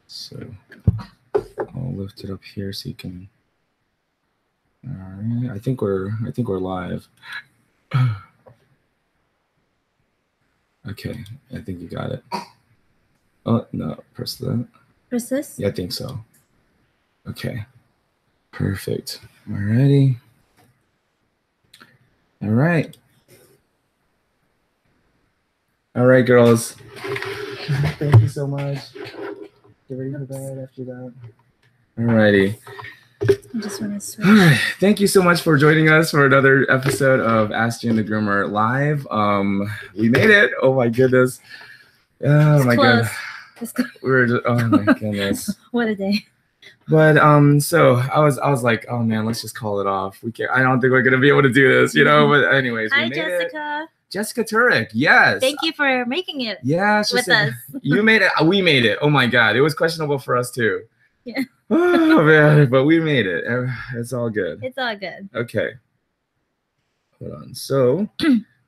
So I'll lift it up here so you can. All right, I think we're live. Okay, I think you got it. Oh no, press that. Press this? Yeah, I think so. Okay, perfect. Alrighty. All right. All right, girls. Thank you so much. Get ready for bed after that. Alrighty. I just want to switch. All right. Thank you so much for joining us for another episode of Ask Jane the Groomer live. We made it. Oh my goodness. Oh It's my close. god. We're just, oh my goodness. What a day. But so I was like, oh man, let's just call it off. We can't. I don't think we're gonna be able to do this, you know. But anyways, Hi, we made Jessica. it. Jessica Turek, yes. Thank you for making it. Yeah, with us. You made it. We made it. Oh my god, it was questionable for us too. Yeah. Oh man, but we made it. It's all good. It's all good. Okay. Hold on. So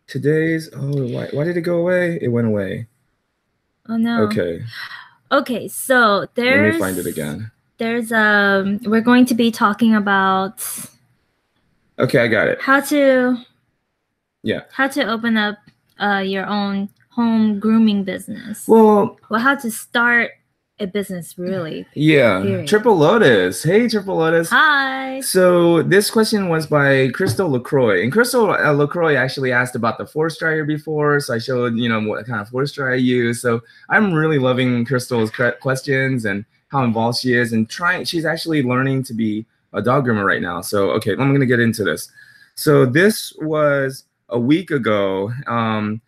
today's why did it go away? It went away. Oh no. Okay. Okay, so there's. Let me find it again. There's we're going to be talking about. Okay, I got it. How to open up your own home grooming business. Well, how to start a business, really. Yeah. Period. Triple Lotus. Hey, Triple Lotus. Hi. So this question was by Crystal LaCroix. And Crystal LaCroix actually asked about the force dryer before. So I showed, what kind of force dryer I use. So I'm really loving Crystal's questions and how involved she is. And she's actually learning to be a dog groomer right now. So, okay, I'm going to get into this. So this was a week ago. And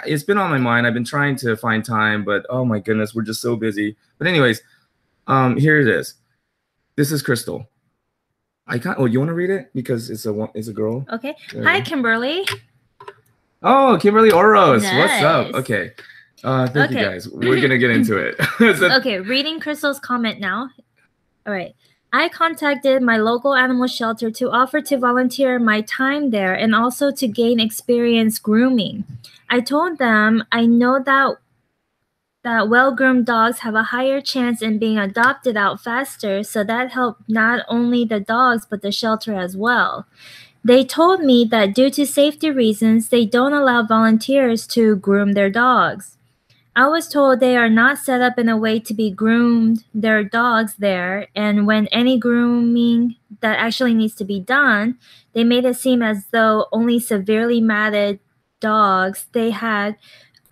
it's been on my mind. I've been trying to find time, but oh my goodness, we're just so busy. But anyways, here it is. This is Crystal. You want to read it because it's a girl. Okay. Hi, Kimberly. Oh, Kimberly Oros. Nice. What's up? Okay. Thank you guys. We're gonna get into it. Okay, reading Crystal's comment now. All right. I contacted my local animal shelter to offer to volunteer my time there and also to gain experience grooming. I told them I know that well-groomed dogs have a higher chance in being adopted out faster, so that helped not only the dogs but the shelter as well. They told me that due to safety reasons, they don't allow volunteers to groom their dogs. I was told they are not set up in a way to be groomed their dogs there, and when any grooming that actually needs to be done, they made it seem as though only severely matted dogs they had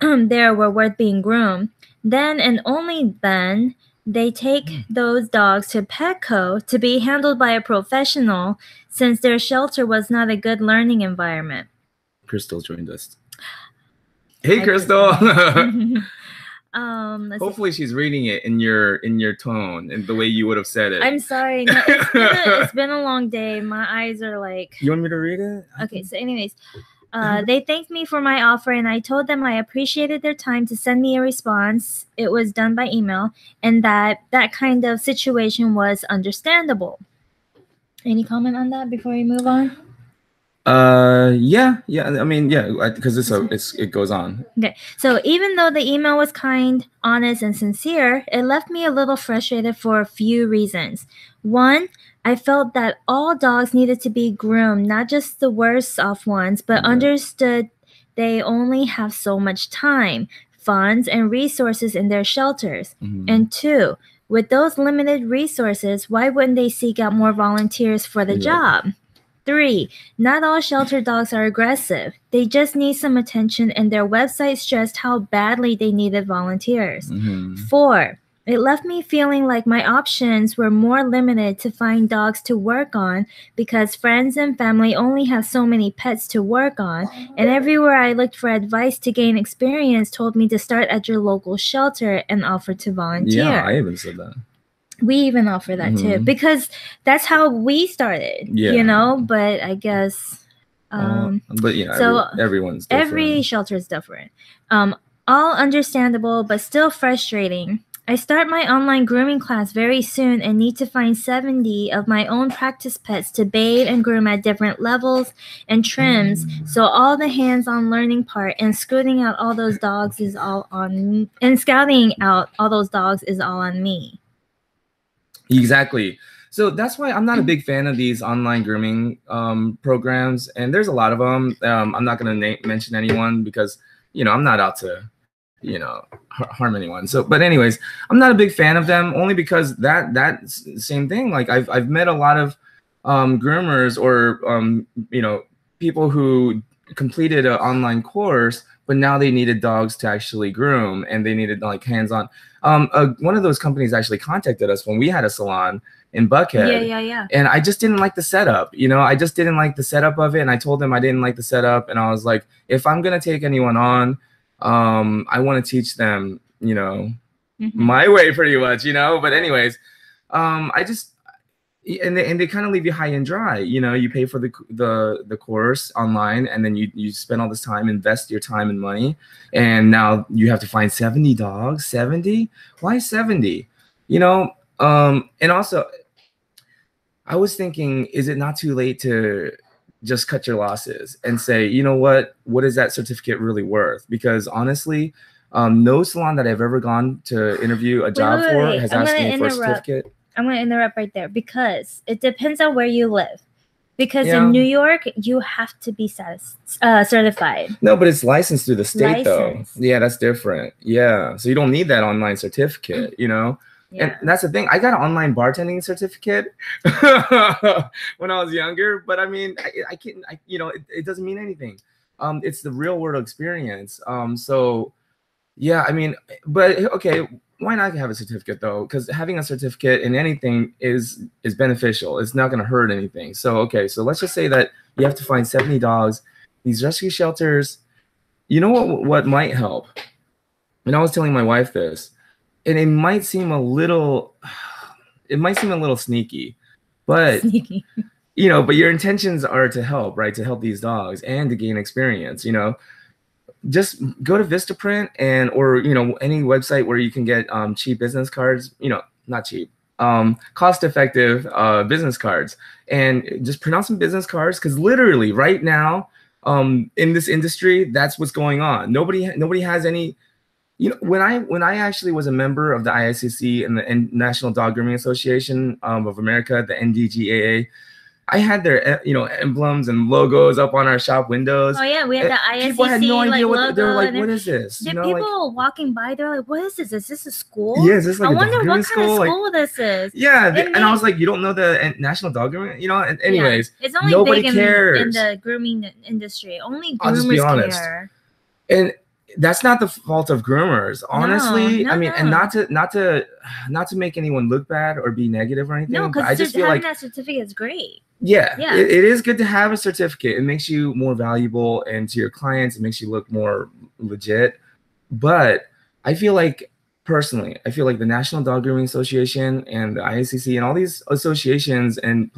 there were worth being groomed. Then and only then, they take those dogs to Petco to be handled by a professional, since their shelter was not a good learning environment. Crystal joined us. Hey, Crystal. Hopefully she's reading it in your tone and the way you would have said it. I'm sorry. No, it's been a long day. My eyes are like... You want me to read it? Okay, so anyways, they thanked me for my offer, and I told them I appreciated their time to send me a response. It was done by email, and that kind of situation was understandable. Any comment on that before we move on? Yeah. I mean, yeah, because it goes on. Okay. So even though the email was kind, honest, and sincere, it left me a little frustrated for a few reasons. One, I felt that all dogs needed to be groomed, not just the worst off ones, but understood they only have so much time, funds, and resources in their shelters. And two, with those limited resources, why wouldn't they seek out more volunteers for the job? 3, not all shelter dogs are aggressive. They just need some attention, and their website stressed how badly they needed volunteers. 4, it left me feeling like my options were more limited to find dogs to work on because friends and family only have so many pets to work on, and everywhere I looked for advice to gain experience told me to start at your local shelter and offer to volunteer. Yeah, I even said that. We even offer that too, because that's how we started, but I guess, but yeah, so everyone's different. Every shelter is different. All understandable, but still frustrating. I start my online grooming class very soon and need to find 70 of my own practice pets to bathe and groom at different levels and trims. So all the hands-on learning part and scouting out all those dogs is all on me. Exactly. So that's why I'm not a big fan of these online grooming programs, and there's a lot of them. I'm not going to mention anyone because I'm not out to harm anyone. So, but anyways, I'm not a big fan of them only because that same thing. Like I've met a lot of groomers or people who completed an online course, but now they needed dogs to actually groom and they needed like hands-on. One of those companies actually contacted us when we had a salon in Buckhead. Yeah. And I just didn't like the setup. I just didn't like the setup of it. And I told them I didn't like the setup. And I was like, if I'm gonna take anyone on, I want to teach them, my way pretty much, but anyways, I just, and they kind of leave you high and dry, you pay for the course online and then you spend all this time, invest your time and money. And now you have to find 70 dogs, 70, why 70? And also I was thinking, is it not too late to just cut your losses and say, you know what is that certificate really worth? Because honestly, no salon that I've ever gone to interview a job for has asked me for a certificate. I'm going to interrupt right there because it depends on where you live. Because in New York, you have to be certified. No, but it's licensed through the state though. Yeah, that's different. Yeah, so you don't need that online certificate, Yeah. And that's the thing. I got an online bartending certificate when I was younger, but I mean, I can't. It doesn't mean anything. It's the real world experience. So, yeah, I mean, but okay, why not have a certificate though? Because having a certificate in anything is beneficial. It's not going to hurt anything. So, okay, so let's just say that you have to find 70 dogs. These rescue shelters. You know what might help? And I was telling my wife this. And it might seem a little sneaky, but but your intentions are to help, right? To help these dogs and to gain experience. Just go to Vistaprint or any website where you can get cheap business cards. Not cheap, cost-effective business cards, and just print out some business cards. Because literally right now, in this industry, that's what's going on. Nobody has any. When I actually was a member of the ISCC and the National Dog Grooming Association of America, the NDGAA, I had their emblems and logos up on our shop windows. Oh yeah, we had the ISCC. People had no idea what they were like. What is this? People walking by, they're like, "What is this? Is this a school?" Yeah, is this like I wonder what kind of school this is. Yeah, and I was like, "You don't know the National Dog Grooming?" And anyways, it's only nobody big cares in the grooming industry. Only groomers I'll just be honest. care. And that's not the fault of groomers, honestly. No, I mean, and not to make anyone look bad or be negative or anything. No, because I just feel having like that certificate is great. Yeah. It is good to have a certificate. It makes you more valuable, and to your clients, it makes you look more legit. But I feel like personally, the National Dog Grooming Association and the IACC and all these associations and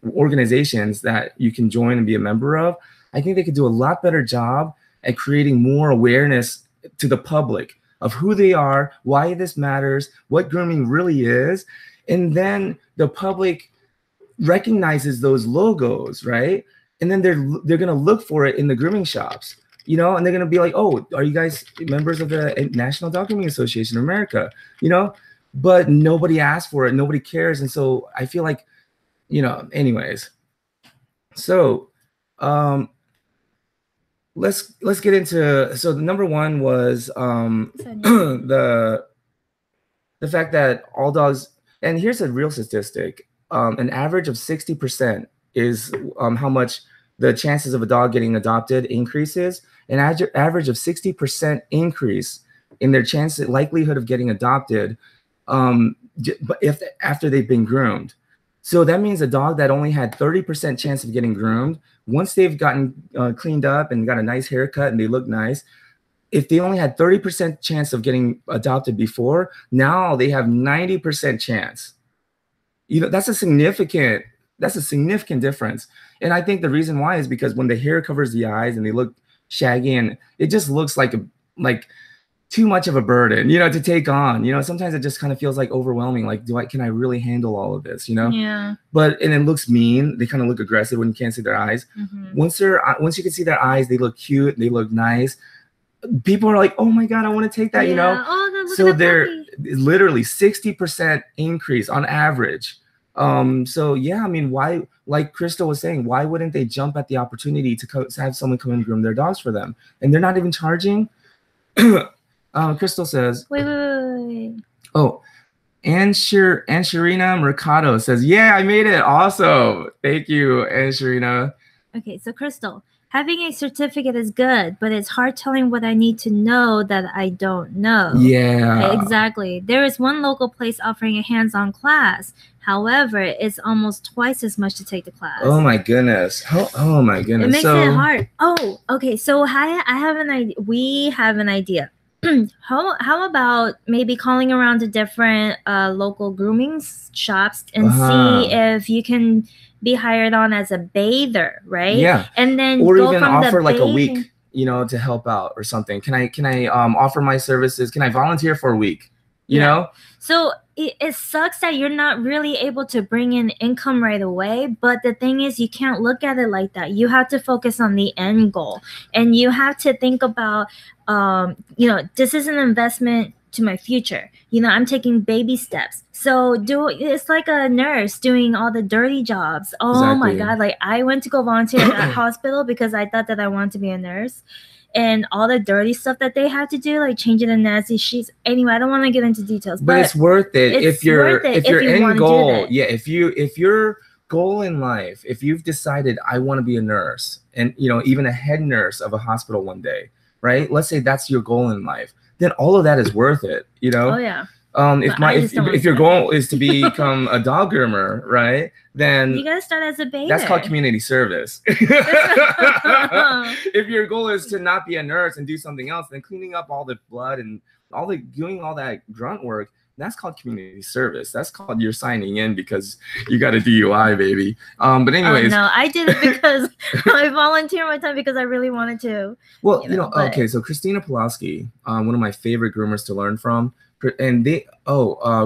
organizations that you can join and be a member of, I think they could do a lot better job at creating more awareness to the public of who they are, why this matters, what grooming really is. And then the public recognizes those logos, right? And then they're going to look for it in the grooming shops, and they're going to be like, "Oh, are you guys members of the National Dog Grooming Association of America?" But nobody asked for it. Nobody cares. And so I feel like, anyways. So, let's get into, so the number one was the fact that all dogs, and here's a real statistic, an average of 60% is how much the chances of a dog getting adopted increases. An average of 60% increase in their likelihood of getting adopted, but after they've been groomed. So that means a dog that only had 30% chance of getting groomed, once they've gotten cleaned up and got a nice haircut and they look nice, if they only had 30% chance of getting adopted before, now they have 90% chance. That's a significant difference. And I think the reason why is because when the hair covers the eyes and they look shaggy, and it just looks like too much of a burden, you know, to take on. You know, sometimes it just kind of feels like overwhelming. Like, can I really handle all of this? You know? Yeah. But and it looks mean. They kind of look aggressive when you can't see their eyes. Once you can see their eyes, they look cute. They look nice. People are like, oh my God, I want to take that. You know? Oh, so they're literally 60% increase on average. So yeah, I mean, why, like Crystal was saying, why wouldn't they jump at the opportunity to have someone come and groom their dogs for them? And they're not even charging. Crystal says, wait. Oh, and Sharina Mercado says, yeah, I made it. Awesome. Thank you, and Sharina. Okay, so Crystal, having a certificate is good, but it's hard telling what I need to know that I don't know. Yeah. Exactly. There is one local place offering a hands-on class. However, it's almost twice as much to take the class. Oh my goodness. Oh my goodness. It makes it hard. Oh, okay. So I have an idea. We have an idea. How about maybe calling around to different local grooming shops and see if you can be hired on as a bather, right? Yeah. And then or even offer like a week, you know, to help out or something. Can I offer my services? Can I volunteer for a week? You know? So it sucks that you're not really able to bring in income right away. But the thing is, you can't look at it like that. You have to focus on the end goal. And you have to think about, you know, this is an investment to my future. You know, I'm taking baby steps. So it's like a nurse doing all the dirty jobs. Oh my God. Like I went to go volunteer at a hospital because I thought that I wanted to be a nurse. And all the dirty stuff that they have to do, like changing the nasty sheets. Anyway, I don't want to get into details, but it's worth it if your end goal, if your goal in life, if you've decided I want to be a nurse, and you know, even a head nurse of a hospital one day, right? Let's say that's your goal in life, then all of that is worth it, you know? Oh yeah. If your goal is to become a dog groomer, right? Then you gotta start as a bather. That's called community service. If your goal is to not be a nurse and do something else, then cleaning up all the blood and doing all that grunt work, that's called community service. That's called you're signing in because you got a DUI, baby. But anyways, no, I did it because I volunteered my time because I really wanted to. Well, you know, okay. So Christina Pulaski, one of my favorite groomers to learn from. And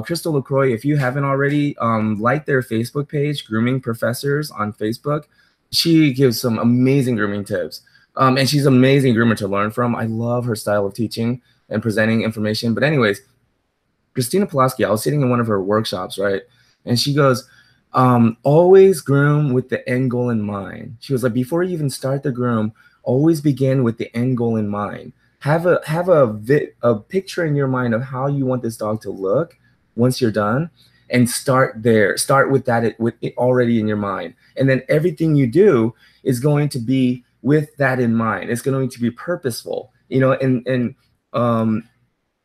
Crystal LaCroix, if you haven't already, like their Facebook page, Grooming Professors on Facebook. She gives some amazing grooming tips. And she's an amazing groomer to learn from. I love her style of teaching and presenting information. But anyways, Christina Pulaski, I was sitting in one of her workshops, right? And she goes, always groom with the end goal in mind. She was like, before you even start the groom, always begin with the end goal in mind. Have a picture in your mind of how you want this dog to look once you're done, and start there. Start with that with it already in your mind, and then everything you do is going to be with that in mind. It's going to be purposeful, you know, and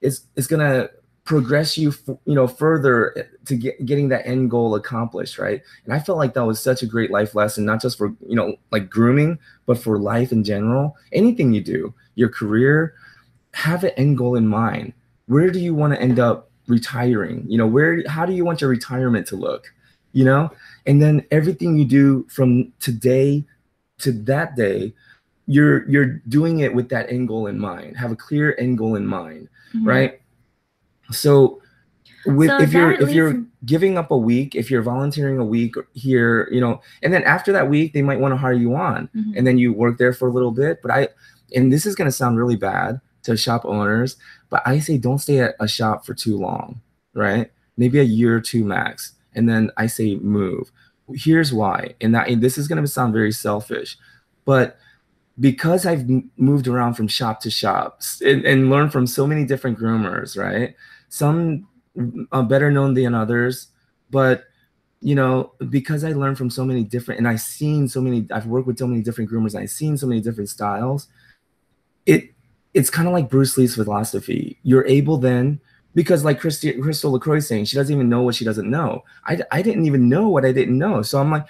it's gonna progress you, you know, further to getting that end goal accomplished, right? And I felt like that was such a great life lesson, not just for, you know, like grooming, but for life in general. Anything you do, your career, have an end goal in mind. Where do you want to end up retiring? You know, how do you want your retirement to look? You know, and then everything you do from today to that day, you're doing it with that end goal in mind. Have a clear end goal in mind, right? So if you're giving up a week, if you're volunteering a week here, you know, and then after that week, they might want to hire you on, and then you work there for a little bit. But and this is going to sound really bad to shop owners, but I say don't stay at a shop for too long, right? Maybe a year or two max. And then I say move. Here's why. And this is going to sound very selfish, but because I've moved around from shop to shop and learned from so many different groomers, right? Some are better known than others, but you know, because I learned from so many different, and I've worked with so many different groomers, and I've seen so many different styles. It's kind of like Bruce Lee's philosophy. You're able then, because like Crystal LaCroix saying, she doesn't even know what she doesn't know. I didn't even know what I didn't know. So I'm like,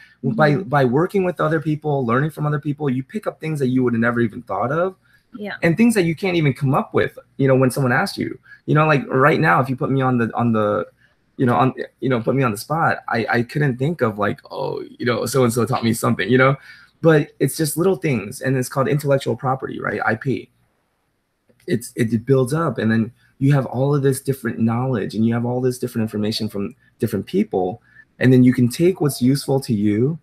by working with other people, learning from other people, you pick up things that you would have never even thought of. Yeah. And things that you can't even come up with, you know, when someone asks you, you know, like right now, if you put me put me on the spot, I couldn't think of like, oh, you know, so-and-so taught me something, you know, but it's just little things, and it's called intellectual property, right? IP. it builds up, and then you have all of this different knowledge, and you have all this different information from different people, and then you can take what's useful to you,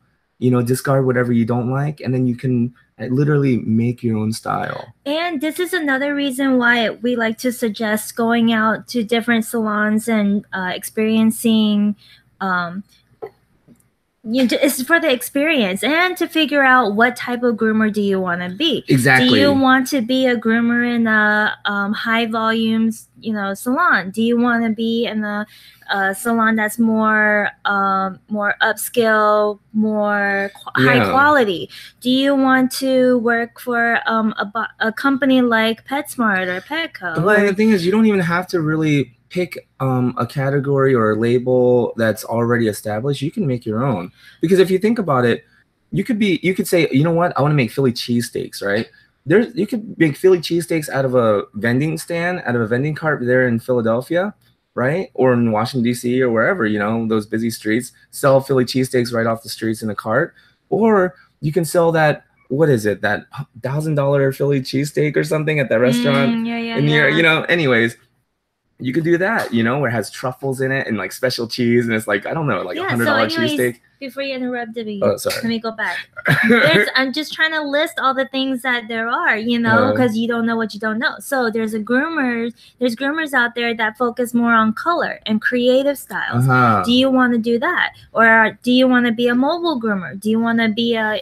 discard whatever you don't like, and then you can literally make your own style. And this is another reason why we like to suggest going out to different salons and experiencing. It's for the experience and to figure out what type of groomer do you want to be. Exactly. Do you want to be a groomer in a high volumes, salon? Do you want to be in a salon that's more upscale, more high quality? Do you want to work for a company like PetSmart or Petco? Well, the thing is, you don't even have to really pick a category or a label that's already established. You can make your own, because if you think about it, you could say, you know what, I want to make Philly cheesesteaks, right? You could make Philly cheesesteaks out of a vending stand, out of a vending cart there in Philadelphia, right? Or in Washington, D.C. or wherever, those busy streets, sell Philly cheesesteaks right off the streets in a cart. Or you can sell that, what is it, that $1,000 Philly cheesesteak or something at that restaurant. Anyways, you could do that, where it has truffles in it and like special cheese, and it's like, I don't know, like $100 cheesesteak. Before you interrupted me, sorry. Let me go back. I'm just trying to list all the things that there are, because you don't know what you don't know. So there's groomers out there that focus more on color and creative styles. Do you want to do that? Or do you want to be a mobile groomer? Do you want to be a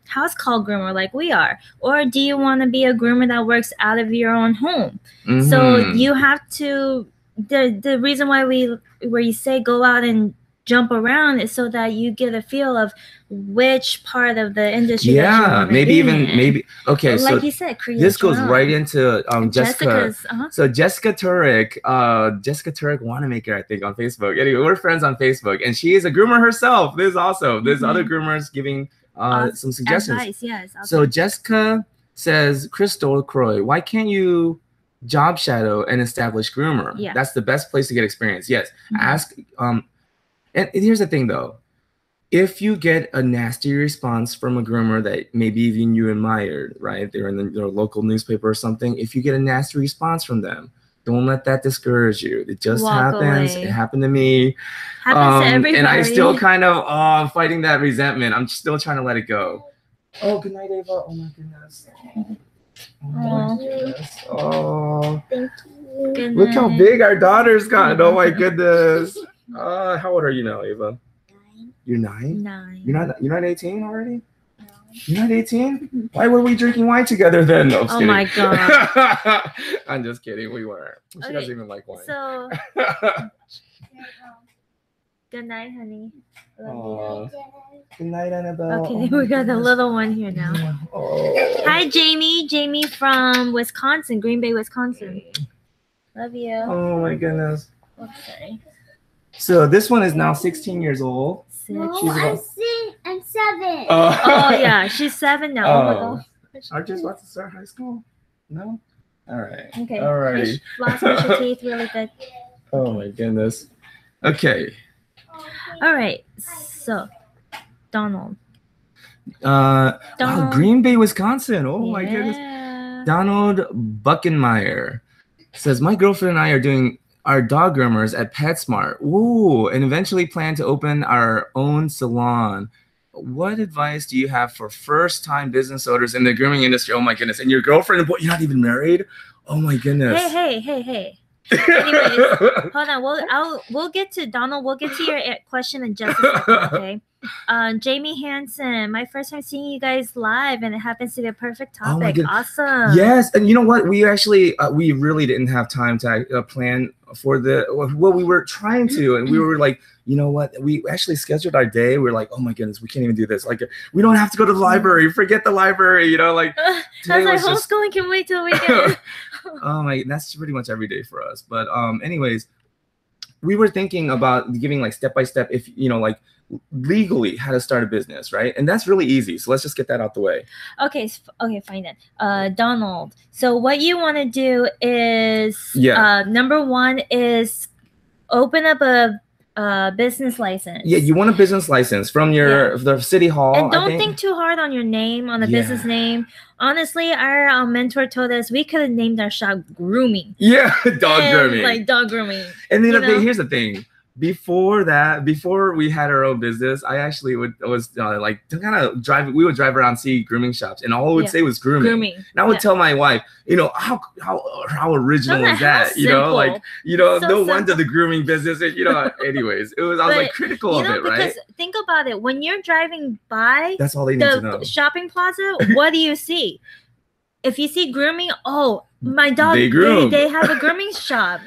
house call groomer like we are? Or do you want to be a groomer that works out of your own home? So you have to, the reason why where you say go out and jump around is so that you get a feel of which part of the industry that you maybe okay, like so you said, this goes right into Jessica. Uh-huh. So Jessica Turek Wanamaker, I think, on Facebook. Anyway, we're friends on Facebook, and she is a groomer herself. This is awesome. There's other groomers giving some suggestions. Advice, yes. So Jessica says, Crystal LaCroix, why can't you job shadow an established groomer? Yeah. That's the best place to get experience. Yes. Ask and here's the thing, though. If you get a nasty response from a groomer that maybe even you admired, right? They're in their local newspaper or something. If you get a nasty response from them, don't let that discourage you. It just happens. It happened to me. Happens to everybody. And I still kind of fighting that resentment. I'm still trying to let it go. Oh, good night, Ava. Oh, my goodness. Oh, my goodness. Oh. Thank you. Good Look night. How big our daughter's gotten. Oh, my goodness. How old are you now, Ava? 9. You're 9? 9. You're not 18 already? No. You're not 18? Why were we drinking wine together then? No, I'm just kidding. My god. I'm just kidding. We weren't. She doesn't even like wine. So good night, honey. Love you. Good night, Annabelle. Okay, we got the little one here now. Hi, Jamie. Jamie from Wisconsin, Green Bay, Wisconsin. Love you. Oh my goodness. Okay. So this one is now 16 years old. No, I'm 7. Oh yeah, she's 7 now. Oh my god. Aren't you about to start high school? No? All right. Okay. All right. Floss your teeth really good. Oh my goodness. Okay. All right. So, Donald. Wow, Green Bay, Wisconsin. Oh my goodness. Donald Buckenmeyer says, my girlfriend and I are doing our dog groomers at PetSmart. Ooh, and eventually plan to open our own salon. What advice do you have for first-time business owners in the grooming industry? Oh my goodness. And your girlfriend, you're not even married? Oh my goodness. Hey. Anyways, hold on. We'll get to Donald. We'll get to your question in just a second, okay? Jamie Hansen, my first time seeing you guys live, and it happens to be a perfect topic. Awesome. Yes, and you know what? We actually we really didn't have time to plan for we were trying to, and we were like, you know what? We actually scheduled our day. We were like, oh my goodness, we can't even do this. Like, we don't have to go to the library. Forget the library. Like I was like, homeschooling can wait till weekend. Oh my, that's pretty much every day for us. But anyways, we were thinking about giving like step by step, if like legally how to start a business, right? And that's really easy. So let's just get that out the way. Okay, fine then. Donald, so what you want to do is number one is open up a business license. Yeah, you want a business license from the city hall. And don't think too hard on your name, on the business name. Honestly, our mentor told us we could have named our shop Grooming. Yeah, grooming. Like dog grooming. And then here's the thing. Before we had our own business, I actually was like to kind of drive. We would drive around, see grooming shops, and all it would say was grooming. And I would tell my wife, how original is that? No wonder the grooming business. Anyways, I was like critical of it, right? Because think about it. When you're driving by, that's all they need to know. Shopping plaza, what do you see? If you see grooming, my dog, they have a grooming shop.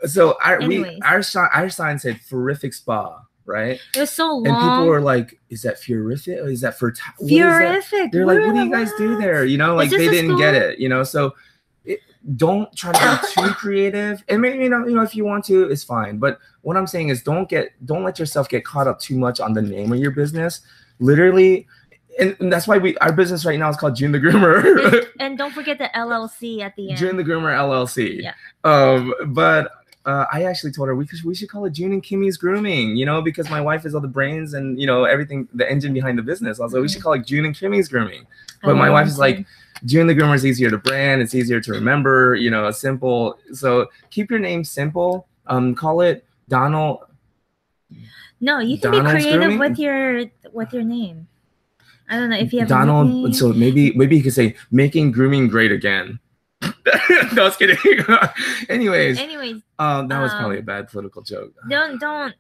So our sign said Furific Spa, right? It was so long. And people were like, is that Furific? Or is that for Furific? They're like, what do you guys do there? Like they didn't get it, so don't try to be too creative. And maybe, if you want to, it's fine. But what I'm saying is don't let yourself get caught up too much on the name of your business. Literally. And that's why our business right now is called June the Groomer. And don't forget the LLC at the end. June the Groomer LLC. Yeah. But I actually told her we should call it June and Kimmy's Grooming, because my wife is all the brains and, everything, the engine behind the business. Also, we should call it June and Kimmy's Grooming. But my wife is like, June the Groomer is easier to brand. It's easier to remember, simple. So keep your name simple. Call it Donald. No, you can Donald's be creative Grooming? with your name. I don't know if you have Donald. So maybe you could say making grooming great again. No, I was kidding. Anyways, that was probably a bad political joke. Don't.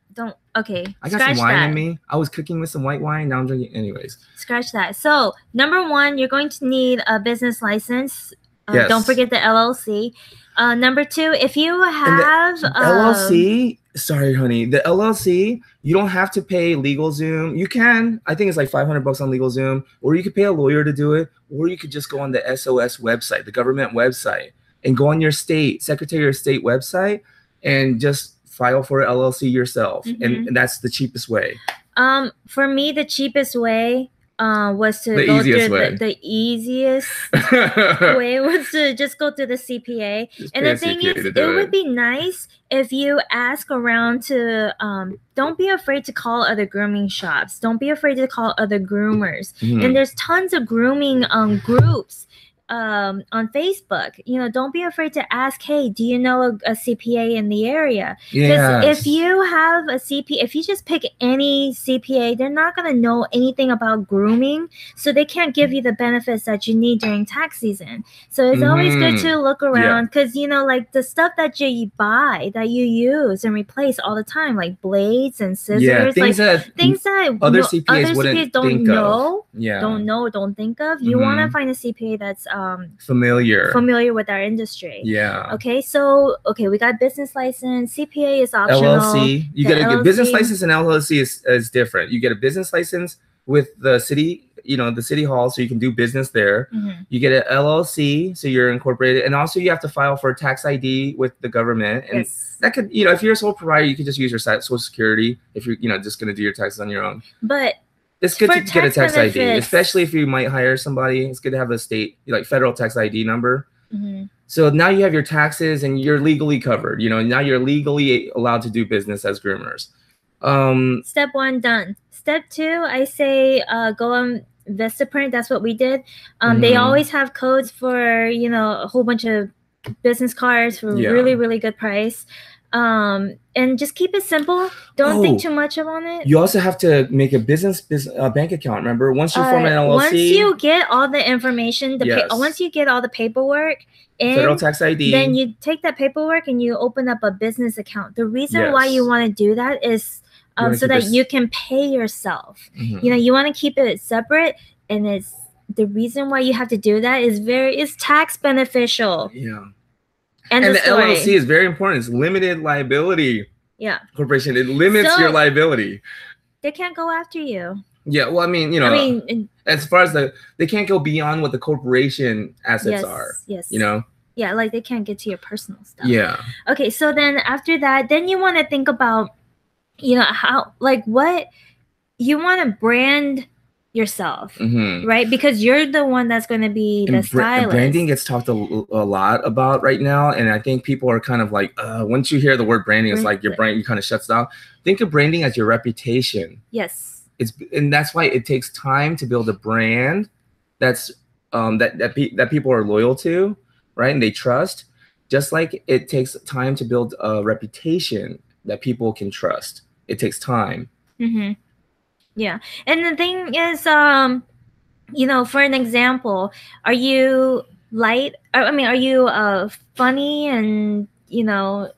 Okay, I got some wine in me. I was cooking with some white wine. Now I'm drinking. Anyways, scratch that. So number one, you're going to need a business license. Yes. Don't forget the LLC. Number two, if you have LLC. Sorry, honey. The LLC, you don't have to pay LegalZoom. You can. I think it's like $500 on LegalZoom, or you could pay a lawyer to do it, or you could just go on the SOS website, the government website, and go on your Secretary of State website, and just file for an LLC yourself. Mm-hmm. And that's the cheapest way. For me, the cheapest way was to the easiest way was to just go through the CPA. And the thing is, it would be nice if you ask around to don't be afraid to call other grooming shops. Don't be afraid to call other groomers. Mm-hmm. And there's tons of grooming groups on Facebook. Don't be afraid to ask, hey, do you know a CPA in the area? Because if you have a CPA, if you just pick any CPA, they're not going to know anything about grooming, so they can't give you the benefits that you need during tax season. So it's always good to look around, because like the stuff that you buy, that you use and replace all the time, like blades and scissors, things that other CPAs wouldn't don't think know, of. don't think of. You want to find a CPA that's familiar with our industry. Yeah. Okay, so we got business license. CPA is optional. LLC. You get a business license, and LLC is different. You get a business license with the city, the city hall, so you can do business there. Mm-hmm. You get an LLC, so you're incorporated, and also you have to file for a tax ID with the government. And that could, if you're a sole proprietor, you could just use your Social Security if you're, just going to do your taxes on your own. But it's good to get a tax benefits. ID, especially if you might hire somebody. It's good to have a state, federal tax ID number. Mm-hmm. So now you have your taxes and you're legally covered. Now you're legally allowed to do business as groomers. Step one, done. Step two, I say go on Vistaprint. That's what we did. They always have codes for, a whole bunch of business cards for really, really good price. And just keep it simple. Don't think too much on it. You also have to make a business bank account. Remember, once you form an LLC, once you get all the information, once you get all the paperwork in, federal tax ID, then you take that paperwork and you open up a business account. The reason why you want to do that is so that you can pay yourself. Mm-hmm. You want to keep it separate, and it's the reason why you have to do that is tax beneficial. Yeah. And the LLC is very important. It's limited liability corporation. It limits your liability. They can't go after you. Yeah, well, as far as they can't go beyond what the corporation assets are. Yes. Yeah, like they can't get to your personal stuff. Yeah. Okay, so then after that, then you want to think about, how, what you want to brand yourself, Mhm. right? Because you're the one that's going to be the stylist. Branding gets talked a lot about right now, and I think people are kind of like, once you hear the word branding, it's like your brain kind of shuts down. Think of branding as your reputation. Yes. And that's why it takes time to build a brand that's that people are loyal to, right? And they trust. Just like it takes time to build a reputation that people can trust. It takes time. Mm-hmm. Yeah. And the thing is, you know, for an example, are you light? I mean, are you funny and, you know,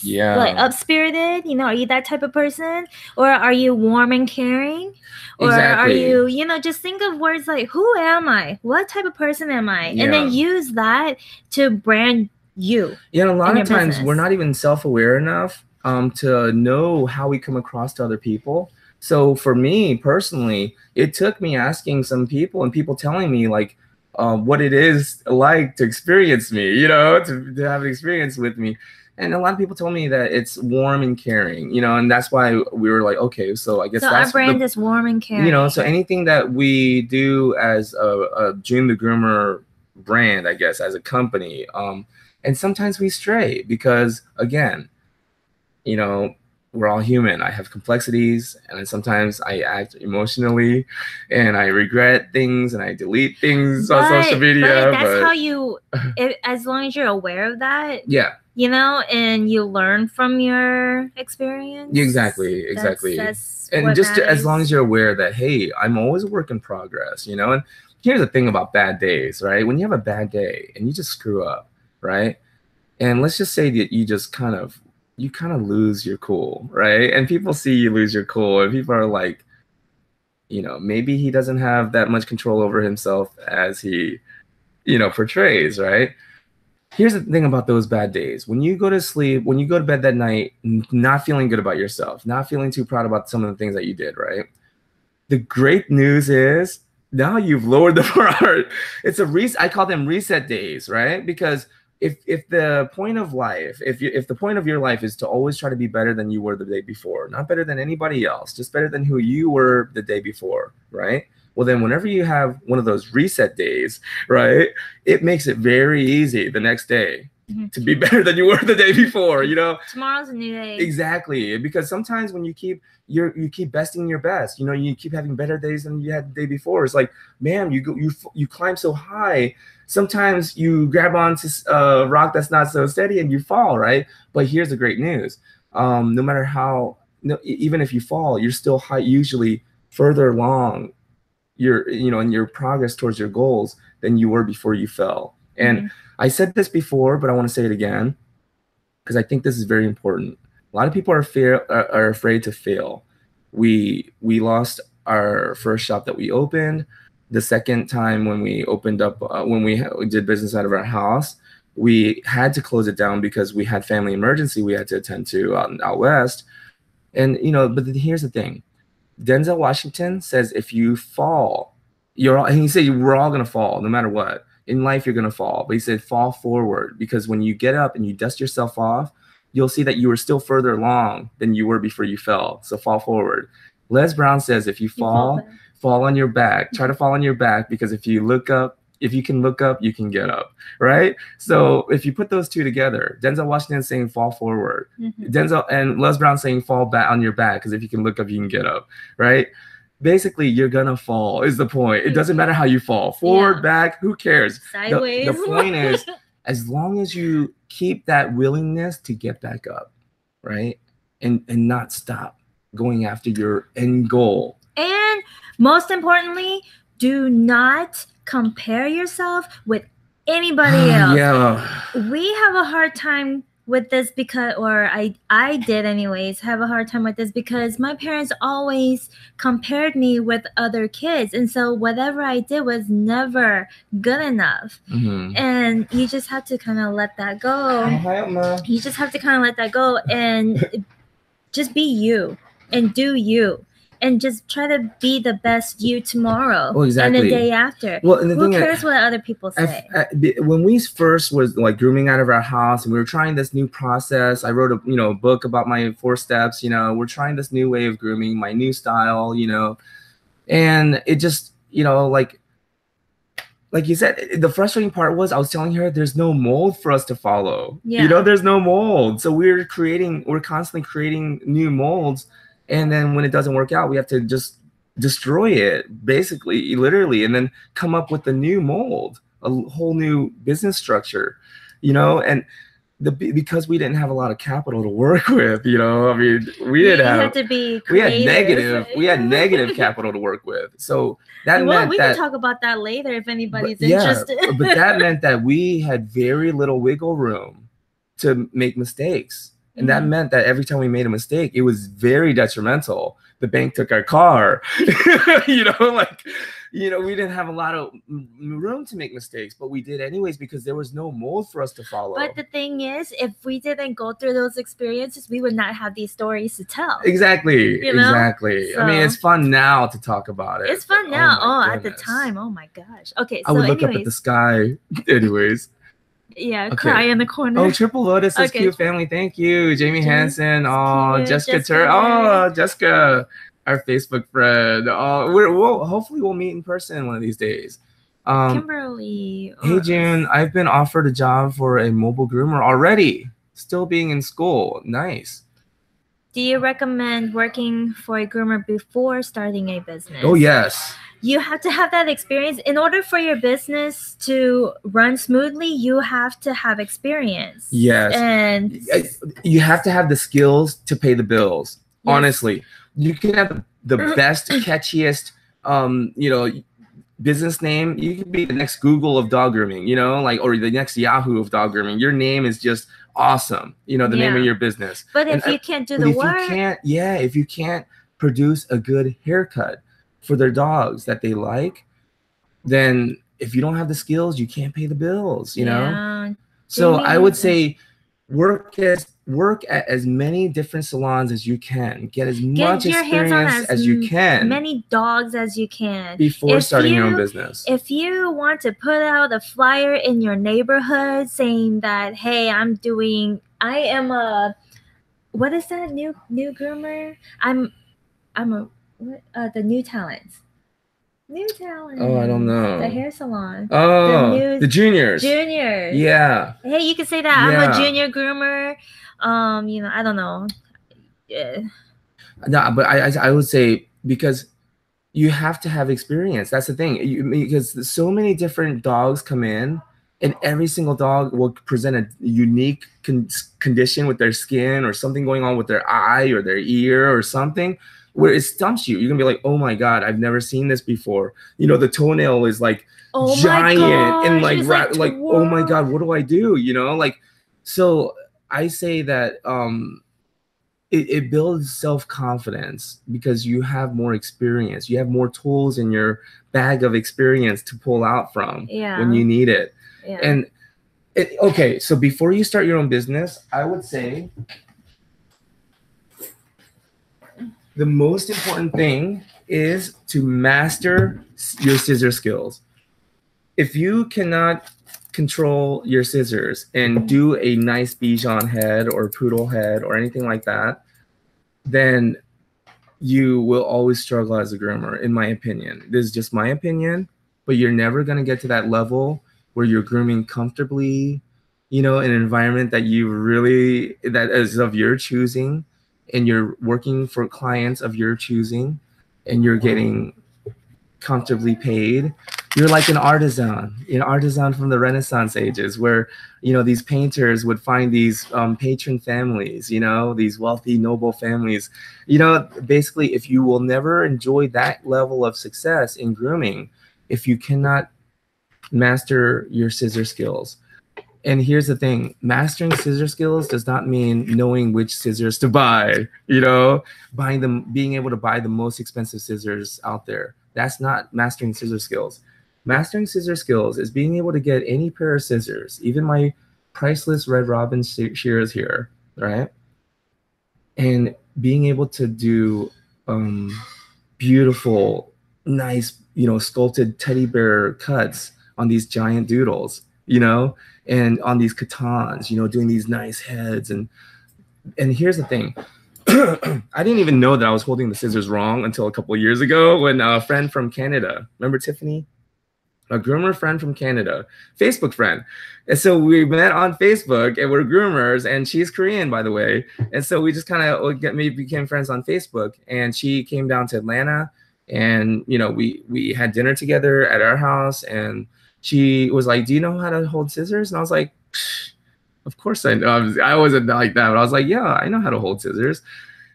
like up-spirited? You know, are you that type of person? Or are you warm and caring? Or are you, you know, just think of words like, who am I? What type of person am I? And then use that to brand you. Yeah, a lot of times we're not even self-aware enough to know how we come across to other people. So for me personally, it took me asking some people and people telling me like what it is like to experience me, you know, to have an experience with me. And a lot of people told me that it's warm and caring, you know, and that's why we were like, okay, so I guess that's our brand is warm and caring. You know, so anything that we do as a June the Groomer brand, I guess, as a company, and sometimes we stray because, again, you know, we're all human. I have complexities, and sometimes I act emotionally, and I regret things, and I delete things on social media. But that's how you, as long as you're aware of that. Yeah. You know, and you learn from your experience. Exactly. That's and just matters. As long as you're aware that, hey, I'm always a work in progress, you know. And here's the thing about bad days, right? When you have a bad day and you just screw up, right? And let's just say that you just kind of lose your cool, right? And people see you lose your cool, and people are like, you know, maybe he doesn't have that much control over himself as he, you know, portrays, right? Here's the thing about those bad days. When you go to sleep, when you go to bed that night, not feeling good about yourself, not feeling too proud about some of the things that you did, right? The great news is now you've lowered the bar. It's I call them reset days, right? Because if the point of life, if the point of your life is to always try to be better than you were the day before, not better than anybody else, just better than who you were the day before, right? Well, then whenever you have one of those reset days, right, it makes it very easy the next day to be better than you were the day before, you know? Tomorrow's a new day. Exactly. Because sometimes when you keep besting your best, you know, you keep having better days than you had the day before. It's like, man, you climb so high. Sometimes you grab onto a rock that's not so steady and you fall, right? But here's the great news. No matter how, even if you fall, you're still high, usually further along in your progress towards your goals than you were before you fell. And I said this before, but I want to say it again because I think this is very important. A lot of people are afraid to fail. We lost our first shop that we opened. The second time when we opened up, when we did business out of our house, we had to close it down because we had family emergency we had to attend to out west. And, you know, but here's the thing. Denzel Washington says if you fall, and he said we're all going to fall no matter what. In life, you're going to fall. But he said fall forward, because when you get up and you dust yourself off, you'll see that you were still further along than you were before you fell. So fall forward. Les Brown says if you fall on your back. Try to fall on your back, because if you can look up, you can get up, right? So if you put those two together, Denzel Washington saying fall forward, Denzel and Les Brown saying fall back on your back, because if you can look up, you can get up, right? Basically, you're gonna fall is the point. It doesn't matter how you fall, forward, back, who cares? Sideways. The point is, as long as you keep that willingness to get back up, right? And not stop going after your end goal. And most importantly, do not compare yourself with anybody else. Yeah. We have a hard time with this because, or I did anyways, have a hard time with this because my parents always compared me with other kids. And so whatever I did was never good enough. And you just have to kind of let that go. You just have to kind of let that go and just be you and do you. And just try to be the best you tomorrow and the day after. Well, and who cares what other people say? When we first was like grooming out of our house and we were trying this new process, I wrote a book about my 4 steps. You know, we're trying this new way of grooming, my new style. You know, And it just, like you said, the frustrating part was I was telling her there's no mold for us to follow. Yeah. There's no mold. So we're constantly creating new molds. And then when it doesn't work out, we have to just destroy it, basically, literally, and then come up with a new mold, a whole new business structure, and because we didn't have a lot of capital to work with, I mean, we had negative capital to work with. So that meant we can talk about that later if anybody's interested. But that meant that we had very little wiggle room to make mistakes. And that meant that every time we made a mistake, it was very detrimental. The bank took our car, we didn't have a lot of room to make mistakes, but we did anyways because there was no mold for us to follow. But the thing is, if we didn't go through those experiences, we would not have these stories to tell. Exactly. So, I mean, it's fun now to talk about it. It's fun now. At the time. Oh my gosh. Okay. So I would look up at the sky anyways. Yeah, okay. Cry in the corner. Oh, Triple Lotus is cute family. Thank you. Jamie Hansen. Oh, Jessica. Jessica, our Facebook friend. Oh, hopefully we'll meet in person one of these days. Kimberly. Hey, June. I've been offered a job for a mobile groomer already. Still being in school. Nice. Do you recommend working for a groomer before starting a business? Oh, yes. You have to have that experience. In order for your business to run smoothly, you have to have experience. Yes. And you have to have the skills to pay the bills. Yes. Honestly, you can have the best, catchiest, business name. You can be the next Google of dog grooming, or the next Yahoo of dog grooming. Your name is just awesome. The name of your business. But if you can't do the work, if you can't produce a good haircut for their dogs that they like, then if you don't have the skills, you can't pay the bills, So I would say work at as many different salons as you can. Get as much experience as you can. Many dogs as you can. Before starting your own business. If you want to put out a flyer in your neighborhood saying that, hey, what is that new groomer? The New Talents. Oh, I don't know. The hair salon. Oh, the juniors. Yeah. Hey, you can say that. I'm a junior groomer. I don't know. Yeah. No, but I would say because you have to have experience. That's the thing. Because so many different dogs come in, and every single dog will present a unique condition with their skin or something going on with their eye or their ear or something, where it stumps you. You're gonna be like, oh my God, I've never seen this before. The toenail is like giant and like oh my God, what do I do? So I say that it builds self-confidence because you have more experience. You have more tools in your bag of experience to pull out from when you need it. Yeah. And okay, so before you start your own business, I would say the most important thing is to master your scissor skills. If you cannot control your scissors and do a nice Bichon head or poodle head or anything like that, then you will always struggle as a groomer, in my opinion. This is just my opinion, but you're never going to get to that level where you're grooming comfortably, in an environment that is of your choosing, and you're working for clients of your choosing, and you're getting comfortably paid. You're like an artisan from the Renaissance ages, where these painters would find these patron families, these wealthy, noble families. Basically, if you will never enjoy that level of success in grooming, if you cannot master your scissor skills. And here's the thing, mastering scissor skills does not mean knowing which scissors to buy, being able to buy the most expensive scissors out there. That's not mastering scissor skills. Mastering scissor skills is being able to get any pair of scissors, even my priceless Red Robin shears here, right? And being able to do beautiful, nice, sculpted teddy bear cuts on these giant doodles, and on these katans, doing these nice heads. And here's the thing, I didn't even know that I was holding the scissors wrong until a couple of years ago when a friend from Canada, remember Tiffany? A groomer friend from Canada, Facebook friend. And so we met on Facebook and we're groomers, and she's Korean, by the way. And so we just kind of became friends on Facebook, and she came down to Atlanta, and, you know, we had dinner together at our house, and she was like, do you know how to hold scissors? And I was like, of course I know. I wasn't like that, but I was like, yeah, I know how to hold scissors.